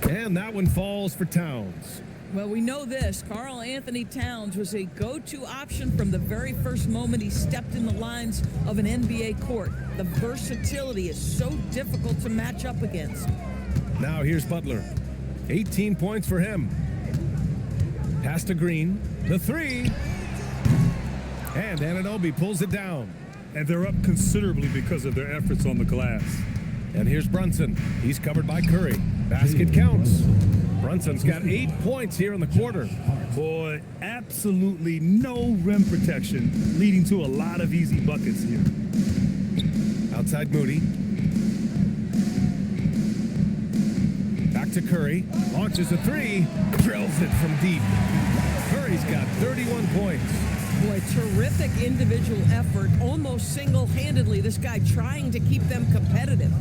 [SPEAKER 1] And that one falls for Towns.
[SPEAKER 3] Well, we know this. Karl Anthony Towns was a go-to option from the very first moment he stepped in the lines of an NBA court. The versatility is so difficult to match up against.
[SPEAKER 1] Now here's Butler. 18 points for him. Pass to Green. The three. And Anunoby pulls it down.
[SPEAKER 2] And they're up considerably because of their efforts on the glass.
[SPEAKER 1] And here's Brunson. He's covered by Curry. Basket counts. Brunson's got 8 points here in the quarter.
[SPEAKER 2] Boy, absolutely no rim protection, leading to a lot of easy buckets here.
[SPEAKER 1] Outside Moody. Back to Curry. Launches a three. Drills it from deep. Curry's got 31 points.
[SPEAKER 3] Boy, terrific individual effort, almost single-handedly. This guy trying to keep them competitive.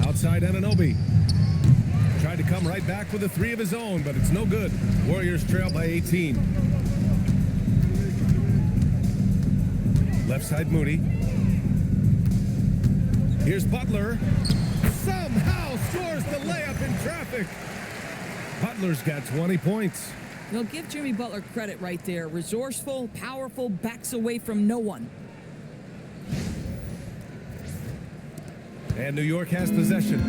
[SPEAKER 1] Outside Anunoby. Tried to come right back with a three of his own, but it's no good. Warriors trail by 18. Left side Moody. Here's Butler. Somehow scores the layup in traffic. Butler's got 20 points.
[SPEAKER 3] Well, give Jimmy Butler credit right there. Resourceful, powerful, backs away from no one.
[SPEAKER 1] And New York has possession.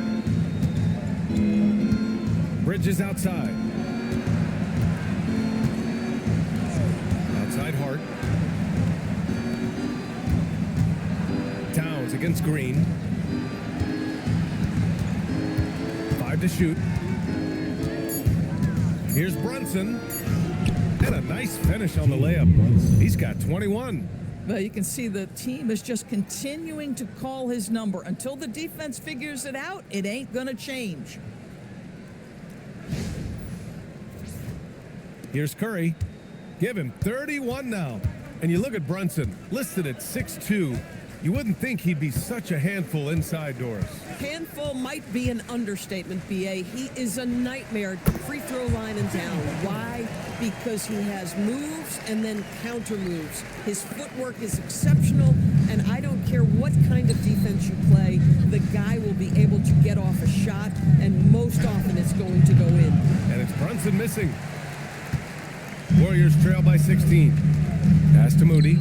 [SPEAKER 1] Bridges outside. Outside Hart. Towns against Green. 5 to shoot. Here's Brunson. And a nice finish on the layup. He's got 21.
[SPEAKER 3] Well, you can see the team is just continuing to call his number. Until the defense figures it out, it ain't going to change.
[SPEAKER 1] Here's Curry. Give him 31 now. And you look at Brunson, listed at 6'2". You wouldn't think he'd be such a handful inside doors.
[SPEAKER 3] Handful might be an understatement, B.A. He is a nightmare free throw line and down. Why? Because he has moves and then counter moves. His footwork is exceptional, and I don't care what kind of defense you play, the guy will be able to get off a shot, and most often it's going to go in.
[SPEAKER 1] And it's Brunson missing. Warriors trail by 16. Pass to Moody.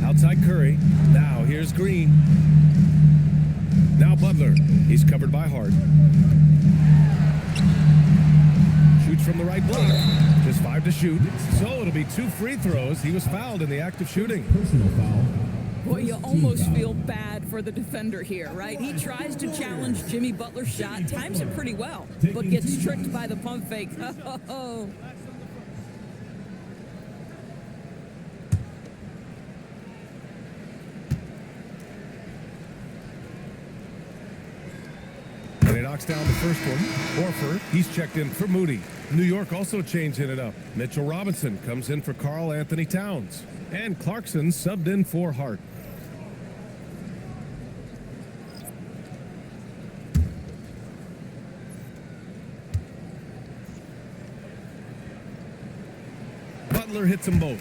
[SPEAKER 1] Outside Curry. Now here's Green. Now Butler. He's covered by Hart. Shoots from the right block. Just 5 to shoot. So it'll be 2 free throws. He was fouled in the act of shooting.
[SPEAKER 6] Personal foul.
[SPEAKER 3] Boy, you almost feel bad for the defender here, right? He tries to challenge Jimmy Butler's shot, times it pretty well, but gets tricked by the pump fake. Oh.
[SPEAKER 1] And he knocks down the first one. Horford, he's checked in for Moody. New York also changing it up. Mitchell Robinson comes in for Karl Anthony Towns. And Clarkson subbed in for Hart. Butler hits them both.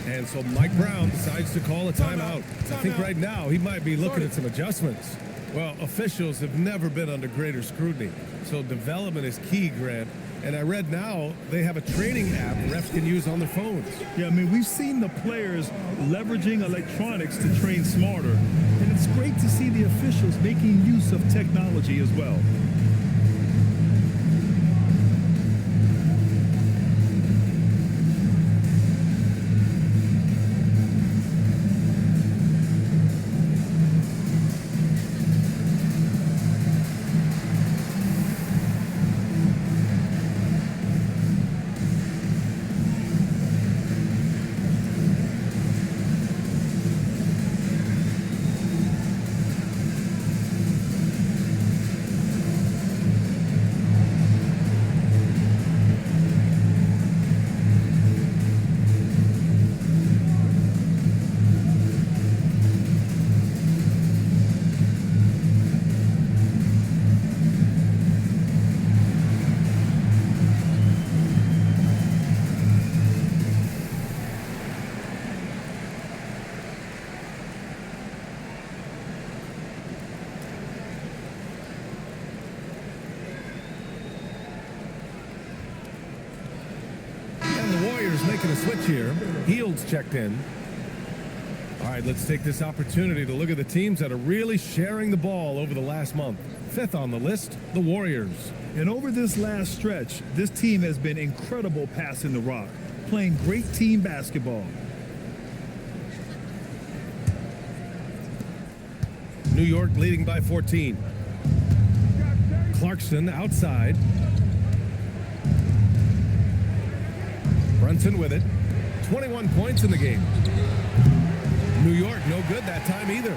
[SPEAKER 1] And so Mike Brown decides to call a timeout. I think right now he might be looking at some adjustments. Well, officials have never been under greater scrutiny. So development is key, Grant. And I read now they have a training app refs can use on their phones.
[SPEAKER 2] Yeah, I mean, we've seen the players leveraging electronics to train smarter. And it's great to see the officials making use of technology as well.
[SPEAKER 1] making a switch here. Heald's checked in. All right, let's take this opportunity to look at the teams that are really sharing the ball over the last month. Fifth on the list, the Warriors.
[SPEAKER 2] And over this last stretch, this team has been incredible passing the rock, playing great team basketball.
[SPEAKER 1] New York leading by 14. Clarkson outside. Brunson with it. 21 points in the game. New York no good that time either.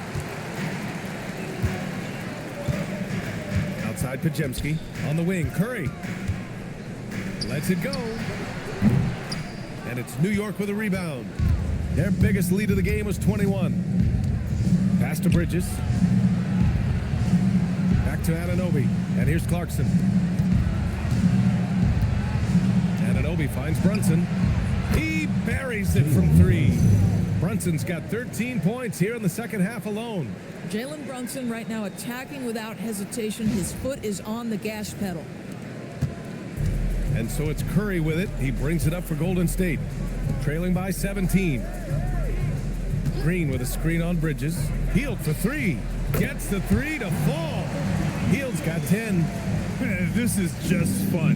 [SPEAKER 1] Outside Pajemski. On the wing, Curry. Lets it go. And it's New York with a rebound. Their biggest lead of the game was 21. Pass to Bridges. Back to Anunoby. And here's Clarkson. Anunoby finds Brunson. He buries it from three. Brunson's got 13 points here in the second half alone.
[SPEAKER 3] Jalen Brunson right now attacking without hesitation. His foot is on the gas pedal.
[SPEAKER 1] And so it's Curry with it. He brings it up for Golden State. Trailing by 17. Green with a screen on Bridges. Hield for three. Gets the three to fall. Hield's got 10.
[SPEAKER 2] This is just fun.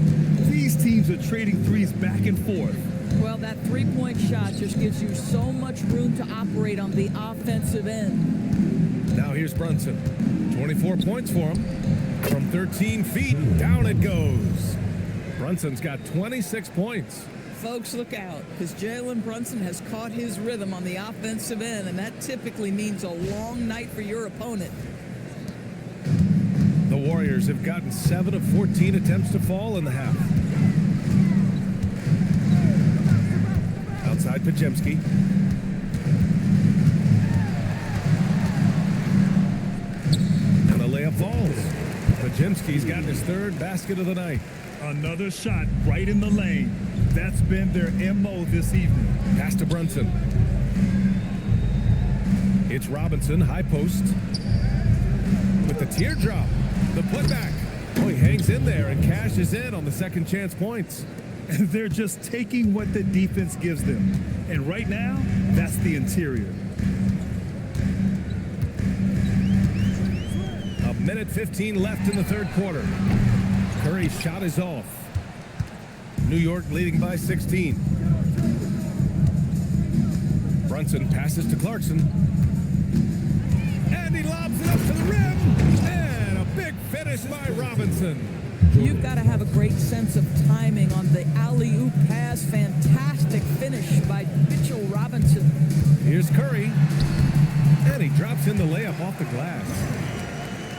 [SPEAKER 2] These teams are trading threes back and forth.
[SPEAKER 3] Well, that three-point shot just gives you so much room to operate on the offensive end.
[SPEAKER 1] Now here's Brunson. 24 points for him. From 13 feet, down it goes. Brunson's got 26 points.
[SPEAKER 3] Folks, look out, because Jalen Brunson has caught his rhythm on the offensive end, and that typically means a long night for your opponent.
[SPEAKER 1] The Warriors have gotten 7 of 14 attempts to fall in the half. Outside Pajemski. And the layup falls. Pajemski's gotten his third basket of the night.
[SPEAKER 2] Another shot right in the lane. That's been their MO this evening.
[SPEAKER 1] Pass to Brunson. It's Robinson, high post. With the teardrop. The putback. Oh, he hangs in there and cashes in on the second chance points.
[SPEAKER 2] And they're just taking what the defense gives them. And right now, that's the interior.
[SPEAKER 1] A minute 15 left in the third quarter. Curry's shot is off. New York leading by 16. Brunson passes to Clarkson. And he lobs it up to the rim. And a big finish by Robinson.
[SPEAKER 3] You've got to have a great sense of timing on the alley-oop pass. Fantastic finish by Mitchell Robinson.
[SPEAKER 1] Here's Curry. And he drops in the layup off the glass.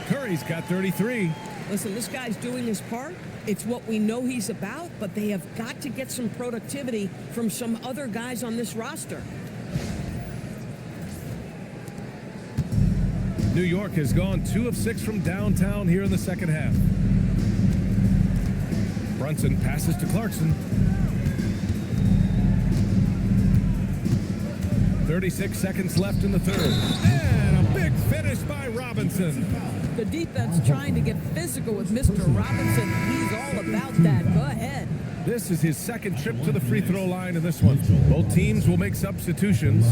[SPEAKER 1] Curry's got 33.
[SPEAKER 3] Listen, this guy's doing his part. It's what we know he's about, but they have got to get some productivity from some other guys on this roster.
[SPEAKER 1] New York has gone 2 of 6 from downtown here in the second half. Brunson passes to Clarkson. 36 seconds left in the third. And a big finish by Robinson.
[SPEAKER 3] The defense trying to get physical with Mr. Robinson. He's all about that. Go ahead.
[SPEAKER 1] This is his second trip to the free throw line in this one. Both teams will make substitutions.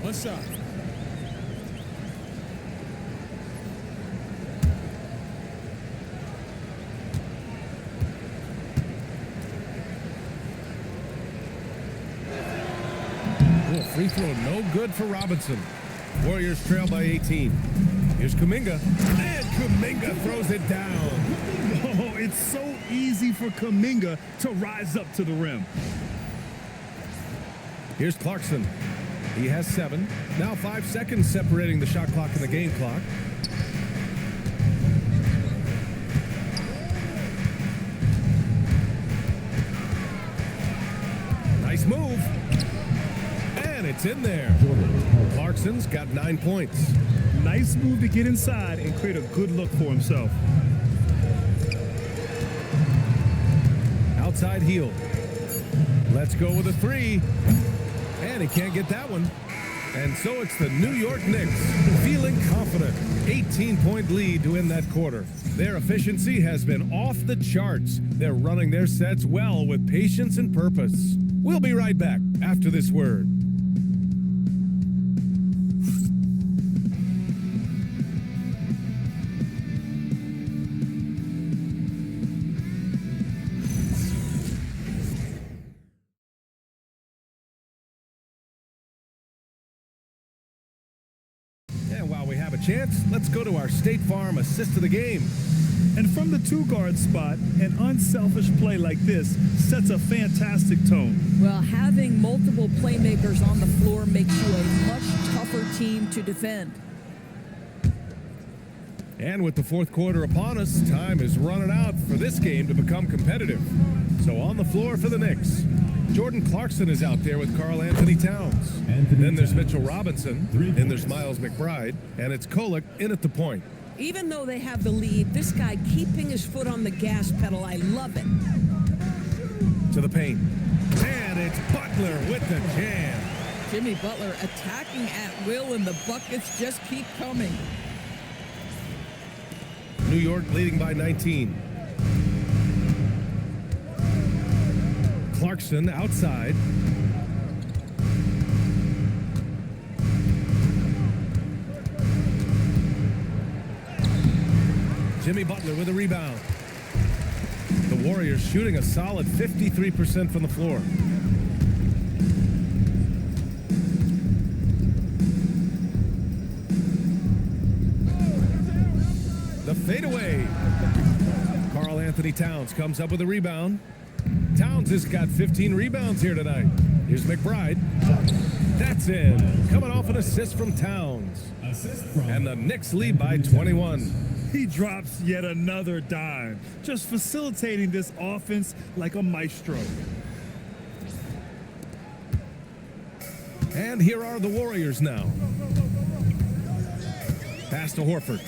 [SPEAKER 5] One shot.
[SPEAKER 1] Free throw no good for Robinson. Warriors trail by 18. Here's Kuminga. And Kuminga throws it down.
[SPEAKER 2] Oh, it's so easy for Kuminga to rise up to the rim.
[SPEAKER 1] Here's Clarkson. He has 7. Now 5 seconds separating the shot clock and the game clock. Nice move. And it's in there. Clarkson's got 9 points.
[SPEAKER 2] Nice move to get inside and create a good look for himself.
[SPEAKER 1] Outside heel. Let's go with a 3. And he can't get that one. And so it's the New York Knicks, feeling confident. 18-point lead to win that quarter. Their efficiency has been off the charts. They're running their sets well with patience and purpose. We'll be right back after this word. And while we have a chance, let's go to our State Farm assist of the game.
[SPEAKER 2] And from the two-guard spot, an unselfish play like this sets a fantastic tone.
[SPEAKER 3] Well, having multiple playmakers on the floor makes you a much tougher team to defend.
[SPEAKER 1] And with the fourth quarter upon us, time is running out for this game to become competitive. So on the floor for the Knicks, Jordan Clarkson is out there with Karl Anthony Towns. Then there's Mitchell Robinson, then there's Miles McBride, and it's Kolek in at the point.
[SPEAKER 3] Even though they have the lead, this guy keeping his foot on the gas pedal, I love it.
[SPEAKER 1] To the paint. And it's Butler with the jam.
[SPEAKER 3] Jimmy Butler attacking at will, and the buckets just keep coming.
[SPEAKER 1] New York leading by 19. Clarkson outside. Jimmy Butler with a rebound. The Warriors shooting a solid 53% from the floor. The fadeaway. Karl Anthony Towns comes up with a rebound. Towns has got 15 rebounds here tonight. Here's McBride. That's in. Coming off an assist from Towns. And the Knicks lead by 21.
[SPEAKER 2] He drops yet another dime, just facilitating this offense like a maestro.
[SPEAKER 1] And here are the Warriors now. Pass to Horford.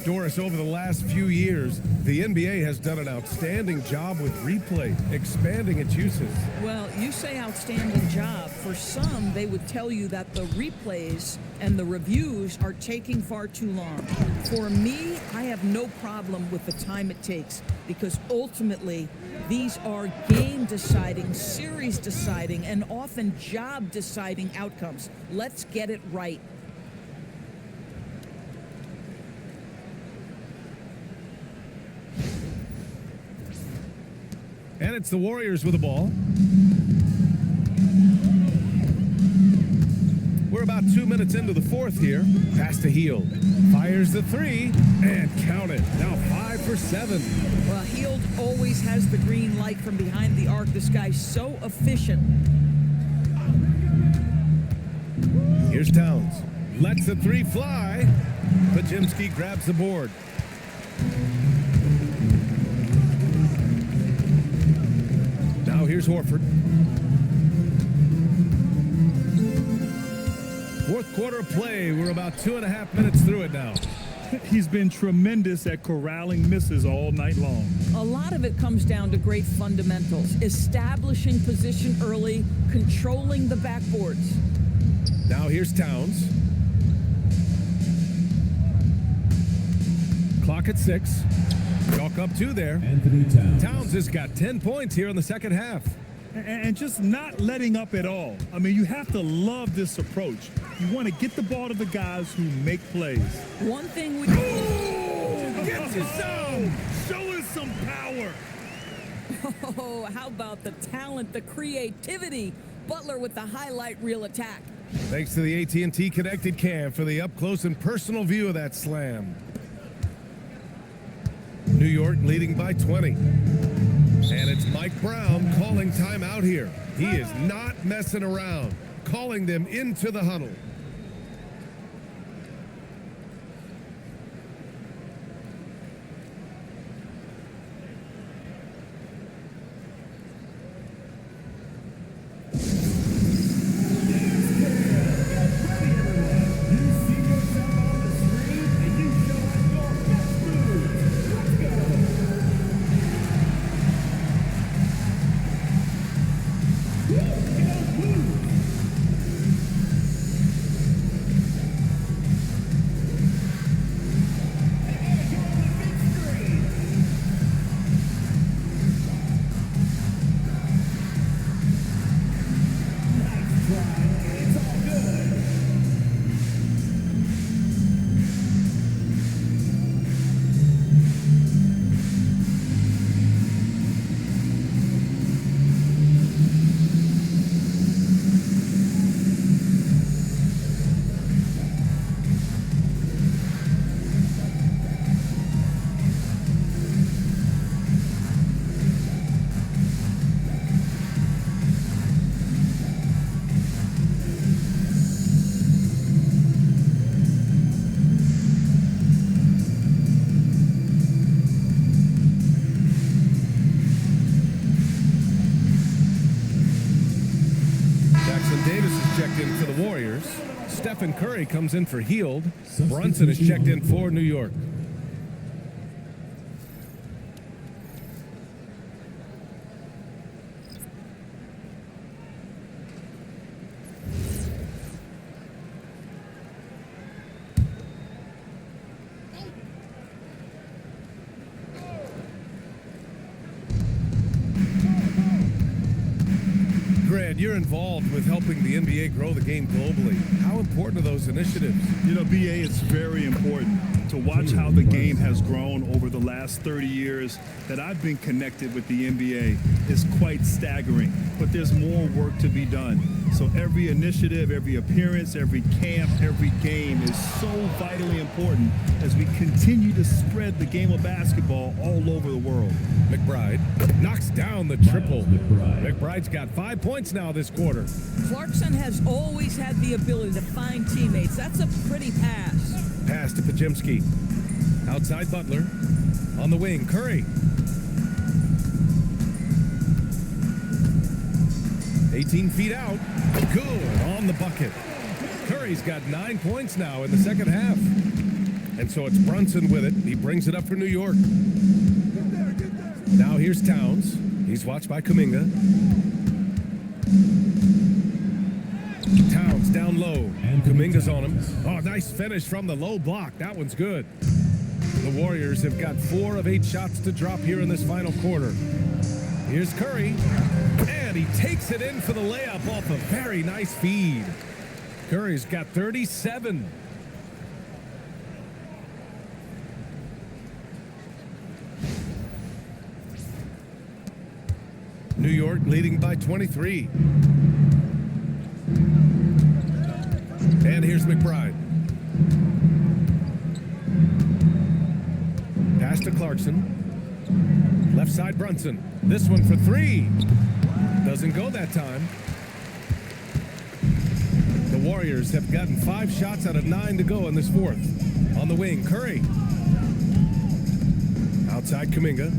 [SPEAKER 1] Doris, over the last few years, the NBA has done an outstanding job with replay, expanding its uses.
[SPEAKER 3] Well, you say outstanding job. For some, they would tell you that the replays and the reviews are taking far too long. For me, I have no problem with the time it takes, because ultimately, these are game-deciding, series-deciding, and often job-deciding outcomes. Let's get it right.
[SPEAKER 1] And it's the Warriors with the ball. We're about 2 minutes into the fourth here. Pass to Hield. Fires the three and count it. Now 5 for 7.
[SPEAKER 3] Well, Hield always has the green light from behind the arc. This guy's so efficient.
[SPEAKER 1] Here's Towns. Lets the three fly. Pajimski grabs the board. Now here's Horford. Fourth quarter play. We're about 2.5 minutes through it now.
[SPEAKER 2] He's been tremendous at corralling misses all night long.
[SPEAKER 3] A lot of it comes down to great fundamentals. Establishing position early, controlling the backboards.
[SPEAKER 1] Now here's Towns. Clock at 6. Chalk up 2 there.
[SPEAKER 6] Anthony Towns.
[SPEAKER 1] Towns has got 10 points here in the second half.
[SPEAKER 2] And just not letting up at all. I mean, you have to love this approach. You want to get the ball to the guys who make plays.
[SPEAKER 3] One thing we...
[SPEAKER 1] Gets you some!
[SPEAKER 2] Show us some power!
[SPEAKER 3] Oh, how about the talent, the creativity? Butler with the highlight reel attack.
[SPEAKER 1] Thanks to the AT&T Connected Cam for the up-close and personal view of that slam. New York leading by 20. And it's Mike Brown calling timeout here. He is not messing around, calling them into the huddle. Warriors. Stephen Curry comes in for Heald. Brunson is checked in for New York. Grant, you're involved with helping the NBA grow the game globally. How important are those initiatives?
[SPEAKER 2] You know, BA, it's very important to watch how the game has grown over the last 30 years that I've been connected with the NBA is quite staggering, but there's more work to be done. So every initiative, every appearance, every camp, every game is so vitally important as we continue to spread the game of basketball all over the world.
[SPEAKER 1] McBride knocks down the triple. McBride's got 5 points now this quarter.
[SPEAKER 3] Clarkson has always had the ability to find teammates. That's a pretty pass.
[SPEAKER 1] Pass to Pajemski. Outside Butler. On the wing, Curry. 18 feet out. Good on the bucket. Curry's got 9 points now in the second half. And so it's Brunson with it. He brings it up for New York. Now here's Towns. He's watched by Kuminga. Towns down low. And Kuminga's on him. Oh, nice finish from the low block. That one's good. The Warriors have got 4 of 8 shots to drop here in this final quarter. Here's Curry. And he takes it in for the layup off a very nice feed. Curry's got 37. New York leading by 23. And here's McBride. Pass to Clarkson. Left side Brunson. This one for 3. Doesn't go that time. The Warriors have gotten 5 shots out of 9 to go in this fourth. On the wing, Curry. Outside Kuminga.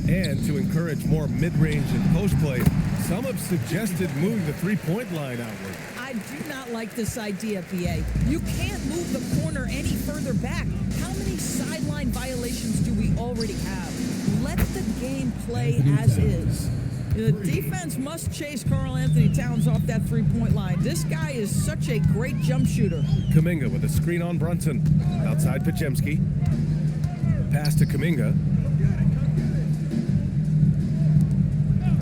[SPEAKER 1] And to encourage more mid-range and post play, some have suggested moving the three-point line outward.
[SPEAKER 3] I do not like this idea, BA. You can't move the corner any further back. How many sideline violations do we already have? Let the game play as is. The defense must chase Karl Anthony Towns off that three-point line. This guy is such a great jump shooter.
[SPEAKER 1] Kuminga with a screen on Brunson. Outside Pajemski. Pass to Kuminga.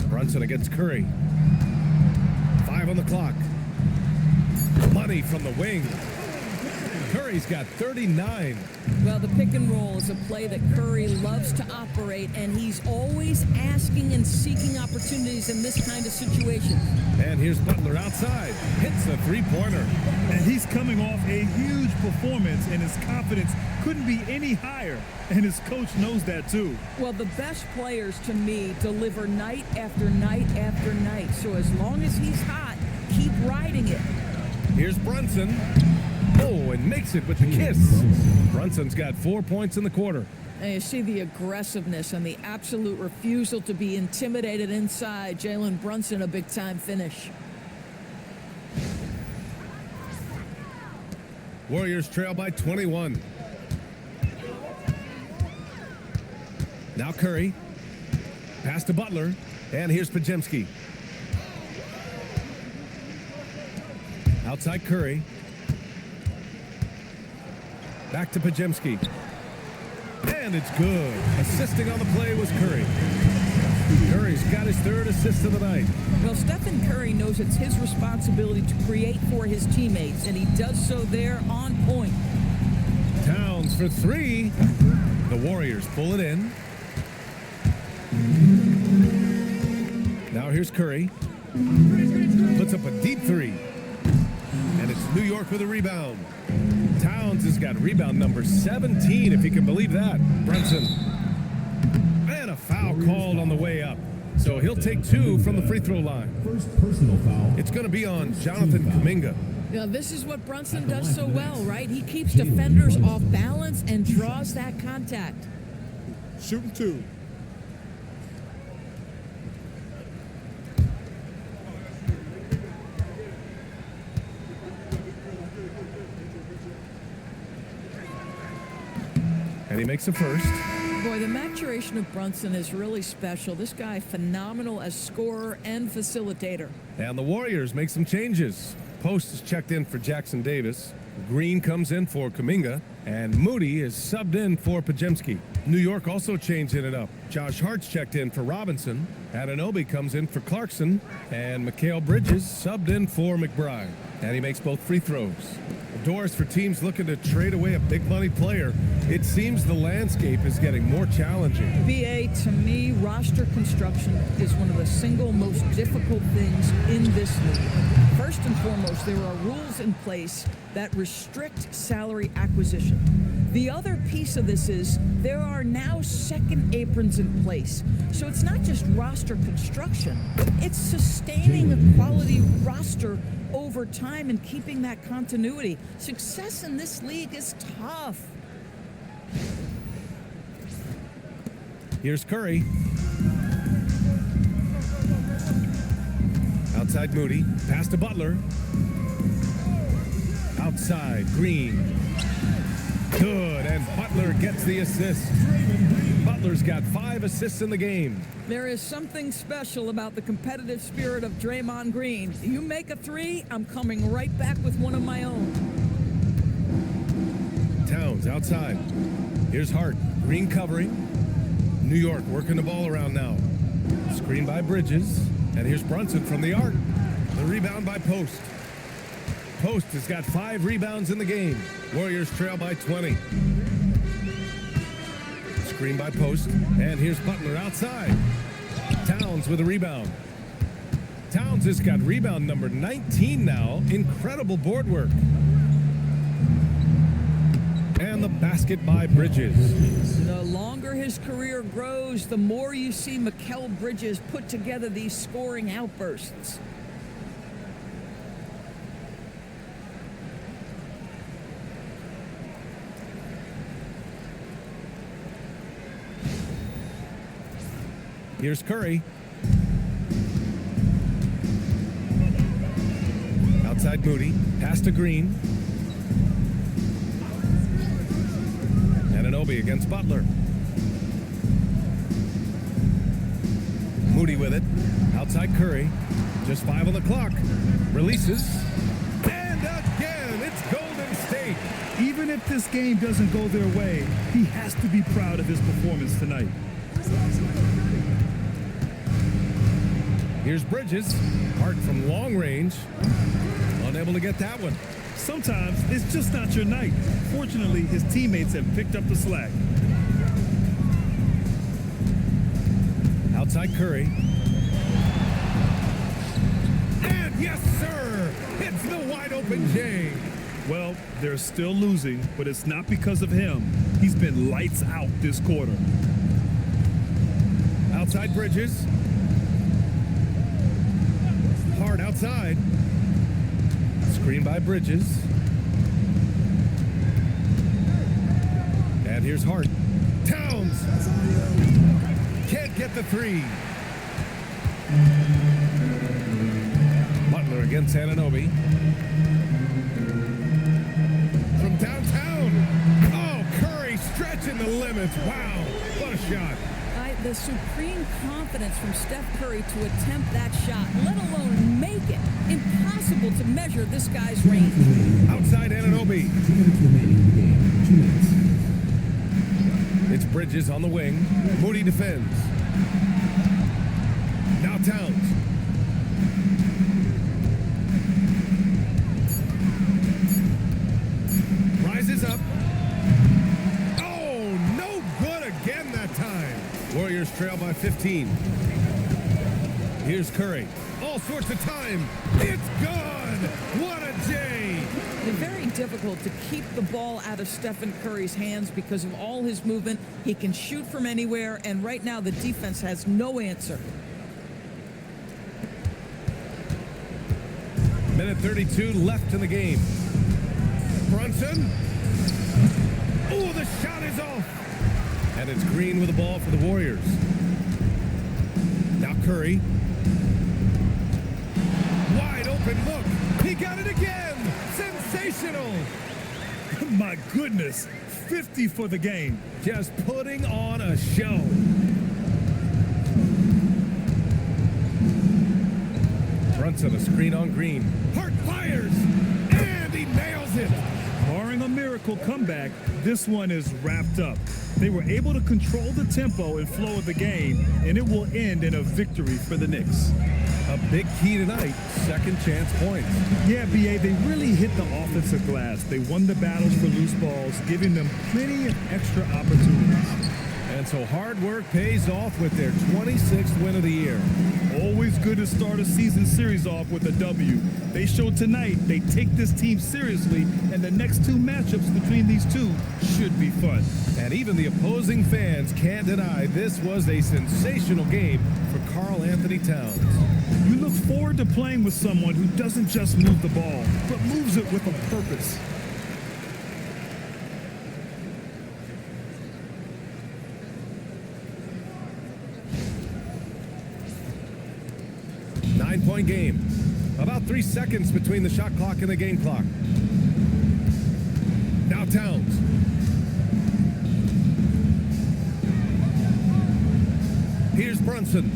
[SPEAKER 1] Brunson against Curry. 5 on the clock. Money from the wing. Curry's got 39.
[SPEAKER 3] Well, the pick and roll is a play that Curry loves to operate, and he's always asking and seeking opportunities in this kind of situation.
[SPEAKER 1] And here's Butler outside. Hits a three-pointer.
[SPEAKER 2] And he's coming off a huge performance, and his confidence couldn't be any higher. And his coach knows that, too.
[SPEAKER 3] Well, the best players, to me, deliver night after night after night. So as long as he's hot, keep riding it.
[SPEAKER 1] Here's Brunson. Oh, and makes it with the kiss. Brunson's got 4 points in the quarter.
[SPEAKER 3] And you see the aggressiveness and the absolute refusal to be intimidated inside. Jalen Brunson, a big-time finish.
[SPEAKER 1] Warriors trail by 21. Now Curry. Pass to Butler. And here's Pajemski. Outside Curry. Back to Pajemski. And it's good. Assisting on the play was Curry. Curry's got his 3rd assist of the night.
[SPEAKER 3] Well, Stephen Curry knows it's his responsibility to create for his teammates, and he does so there on point.
[SPEAKER 1] Towns for 3. The Warriors pull it in. Now here's Curry. Puts up a deep 3. And it's New York with a rebound. Towns has got rebound number 17, if you can believe that. Brunson. And a foul called on the way up. So he'll take 2 from the free throw line.
[SPEAKER 6] First personal foul.
[SPEAKER 1] It's going to be on Jonathan Kuminga.
[SPEAKER 3] You know, this is what Brunson does so well, right? He keeps defenders off balance and draws that contact.
[SPEAKER 5] Shooting 2.
[SPEAKER 1] makes a first.
[SPEAKER 3] Boy, the maturation of Brunson is really special. This guy, phenomenal as scorer and facilitator.
[SPEAKER 1] And the Warriors make some changes. Post is checked in for Jackson Davis. Green comes in for Kuminga. And Moody is subbed in for Pajemski. New York also changing it up. Josh Hart's checked in for Robinson. Anunoby comes in for Clarkson. And Mikal Bridges subbed in for McBride. And he makes both free throws. Doors for teams looking to trade away a big money player. It seems the landscape is getting more challenging.
[SPEAKER 3] BA, to me, roster construction is one of the single most difficult things in this league. First and foremost, there are rules in place that restrict salary acquisition. The other piece of this is there are now second aprons in place. So it's not just roster construction, it's sustaining a quality roster over time and keeping that continuity. Success in this league is tough.
[SPEAKER 1] Here's Curry. Outside Moody. Pass to Butler. Outside Green. Good, and Butler gets the assist. Butler's got 5 assists in the game.
[SPEAKER 3] There is something special about the competitive spirit of Draymond Green. You make a three, I'm coming right back with one of my own.
[SPEAKER 1] Towns outside. Here's Hart. Green covering. New York working the ball around now. Screen by Bridges. And here's Brunson from the arc. The rebound by Post. Post has got 5 rebounds in the game. Warriors trail by 20. Screen by Post. And here's Butler outside. Towns with a rebound. Towns has got rebound number 19 now. Incredible board work. And the basket by Bridges.
[SPEAKER 3] The longer his career grows, the more you see Mikal Bridges put together these scoring outbursts.
[SPEAKER 1] Here's Curry. Outside Moody. Pass to Green. Anunoby against Butler. Moody with it. Outside Curry. Just 5 on the clock. Releases. And again, it's Golden State.
[SPEAKER 2] Even if this game doesn't go their way, he has to be proud of his performance tonight.
[SPEAKER 1] Here's Bridges. Hart from long range. Unable to get that one.
[SPEAKER 2] Sometimes it's just not your night. Fortunately, his teammates have picked up the slack.
[SPEAKER 1] Outside Curry. And yes, sir! It's the wide open J.
[SPEAKER 2] Well, they're still losing, but it's not because of him. He's been lights out this quarter.
[SPEAKER 1] Outside Bridges. Hard outside. Screen by Bridges. And here's Hart. Towns! Can't get the 3. Butler against Anunoby. From downtown. Oh, Curry stretching the limits. Wow, what a shot.
[SPEAKER 3] The supreme confidence from Steph Curry to attempt that shot, let alone make it. Impossible to measure this guy's range.
[SPEAKER 1] Outside Anunoby. It's Bridges on the wing. Moody defends. Now Towns. Rises up. Oh, no good again that time. Warriors trail by 15. Here's Curry. All sorts of time. It's gone. What a J.
[SPEAKER 3] It's very difficult to keep the ball out of Stephen Curry's hands because of all his movement. He can shoot from anywhere, and right now the defense has no answer.
[SPEAKER 1] Minute 32 left in the game. Brunson. Oh, the shot is off. And it's Green with the ball for the Warriors. Now Curry. Wide open look. He got it again. Sensational.
[SPEAKER 2] My goodness. 50 for the game.
[SPEAKER 1] Just putting on a show. Brunson, a screen on Green. Hart fires, and he nails it.
[SPEAKER 2] Barring a miracle comeback, this one is wrapped up. They were able to control the tempo and flow of the game, and it will end in a victory for the Knicks.
[SPEAKER 1] A big key tonight, second chance points.
[SPEAKER 2] Yeah, BA, they really hit the offensive glass. They won the battles for loose balls, giving them plenty of extra opportunities.
[SPEAKER 1] And so hard work pays off with their 26th win of the year.
[SPEAKER 2] Always good to start a season series off with a W. They showed tonight they take this team seriously, and the next two matchups between these two should be fun.
[SPEAKER 1] And even the opposing fans can't deny this was a sensational game for Karl Anthony Towns.
[SPEAKER 2] You look forward to playing with someone who doesn't just move the ball, but moves it with a purpose.
[SPEAKER 1] Nine-point game. About 3 seconds between the shot clock and the game clock. Now Towns. Here's Brunson.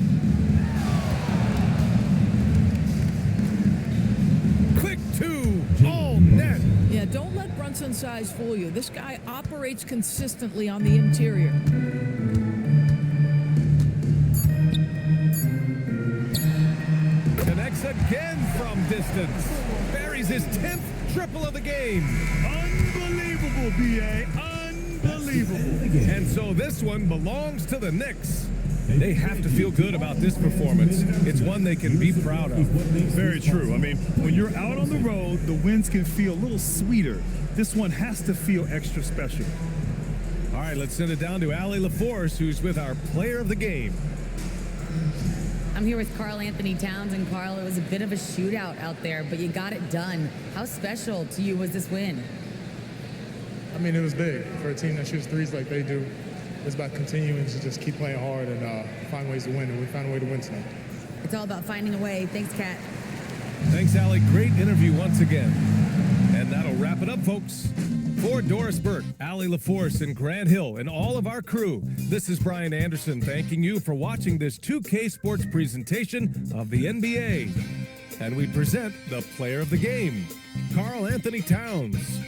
[SPEAKER 1] Quick two, all net.
[SPEAKER 3] Yeah, don't let Brunson's size fool you. This guy operates consistently on the interior.
[SPEAKER 1] Connects again from distance. Buries his 10th triple of the game.
[SPEAKER 2] Unbelievable, BA. Unbelievable.
[SPEAKER 1] And so this one belongs to the Knicks. They have to feel good about this performance. It's one they can be proud of.
[SPEAKER 2] Very true. I mean, when you're out on the road, the wins can feel a little sweeter. This one has to feel extra special.
[SPEAKER 1] All right, let's send it down to Allie LaForce, who's with our player of the game.
[SPEAKER 4] I'm here with Karl Anthony Towns, and Karl, it was a bit of a shootout out there, but you got it done. How special to you was this win?
[SPEAKER 10] I mean, it was big for a team that shoots threes like they do. It's about continuing to just keep playing hard and find ways to win, and we found a way to win tonight.
[SPEAKER 4] It's all about finding a way. Thanks, Kat.
[SPEAKER 1] Thanks, Allie. Great interview once again. And that'll wrap it up, folks. For Doris Burke, Allie LaForce, and Grant Hill, and all of our crew, this is Brian Anderson thanking you for watching this 2K Sports presentation of the NBA. And we present the player of the game, Karl Anthony Towns.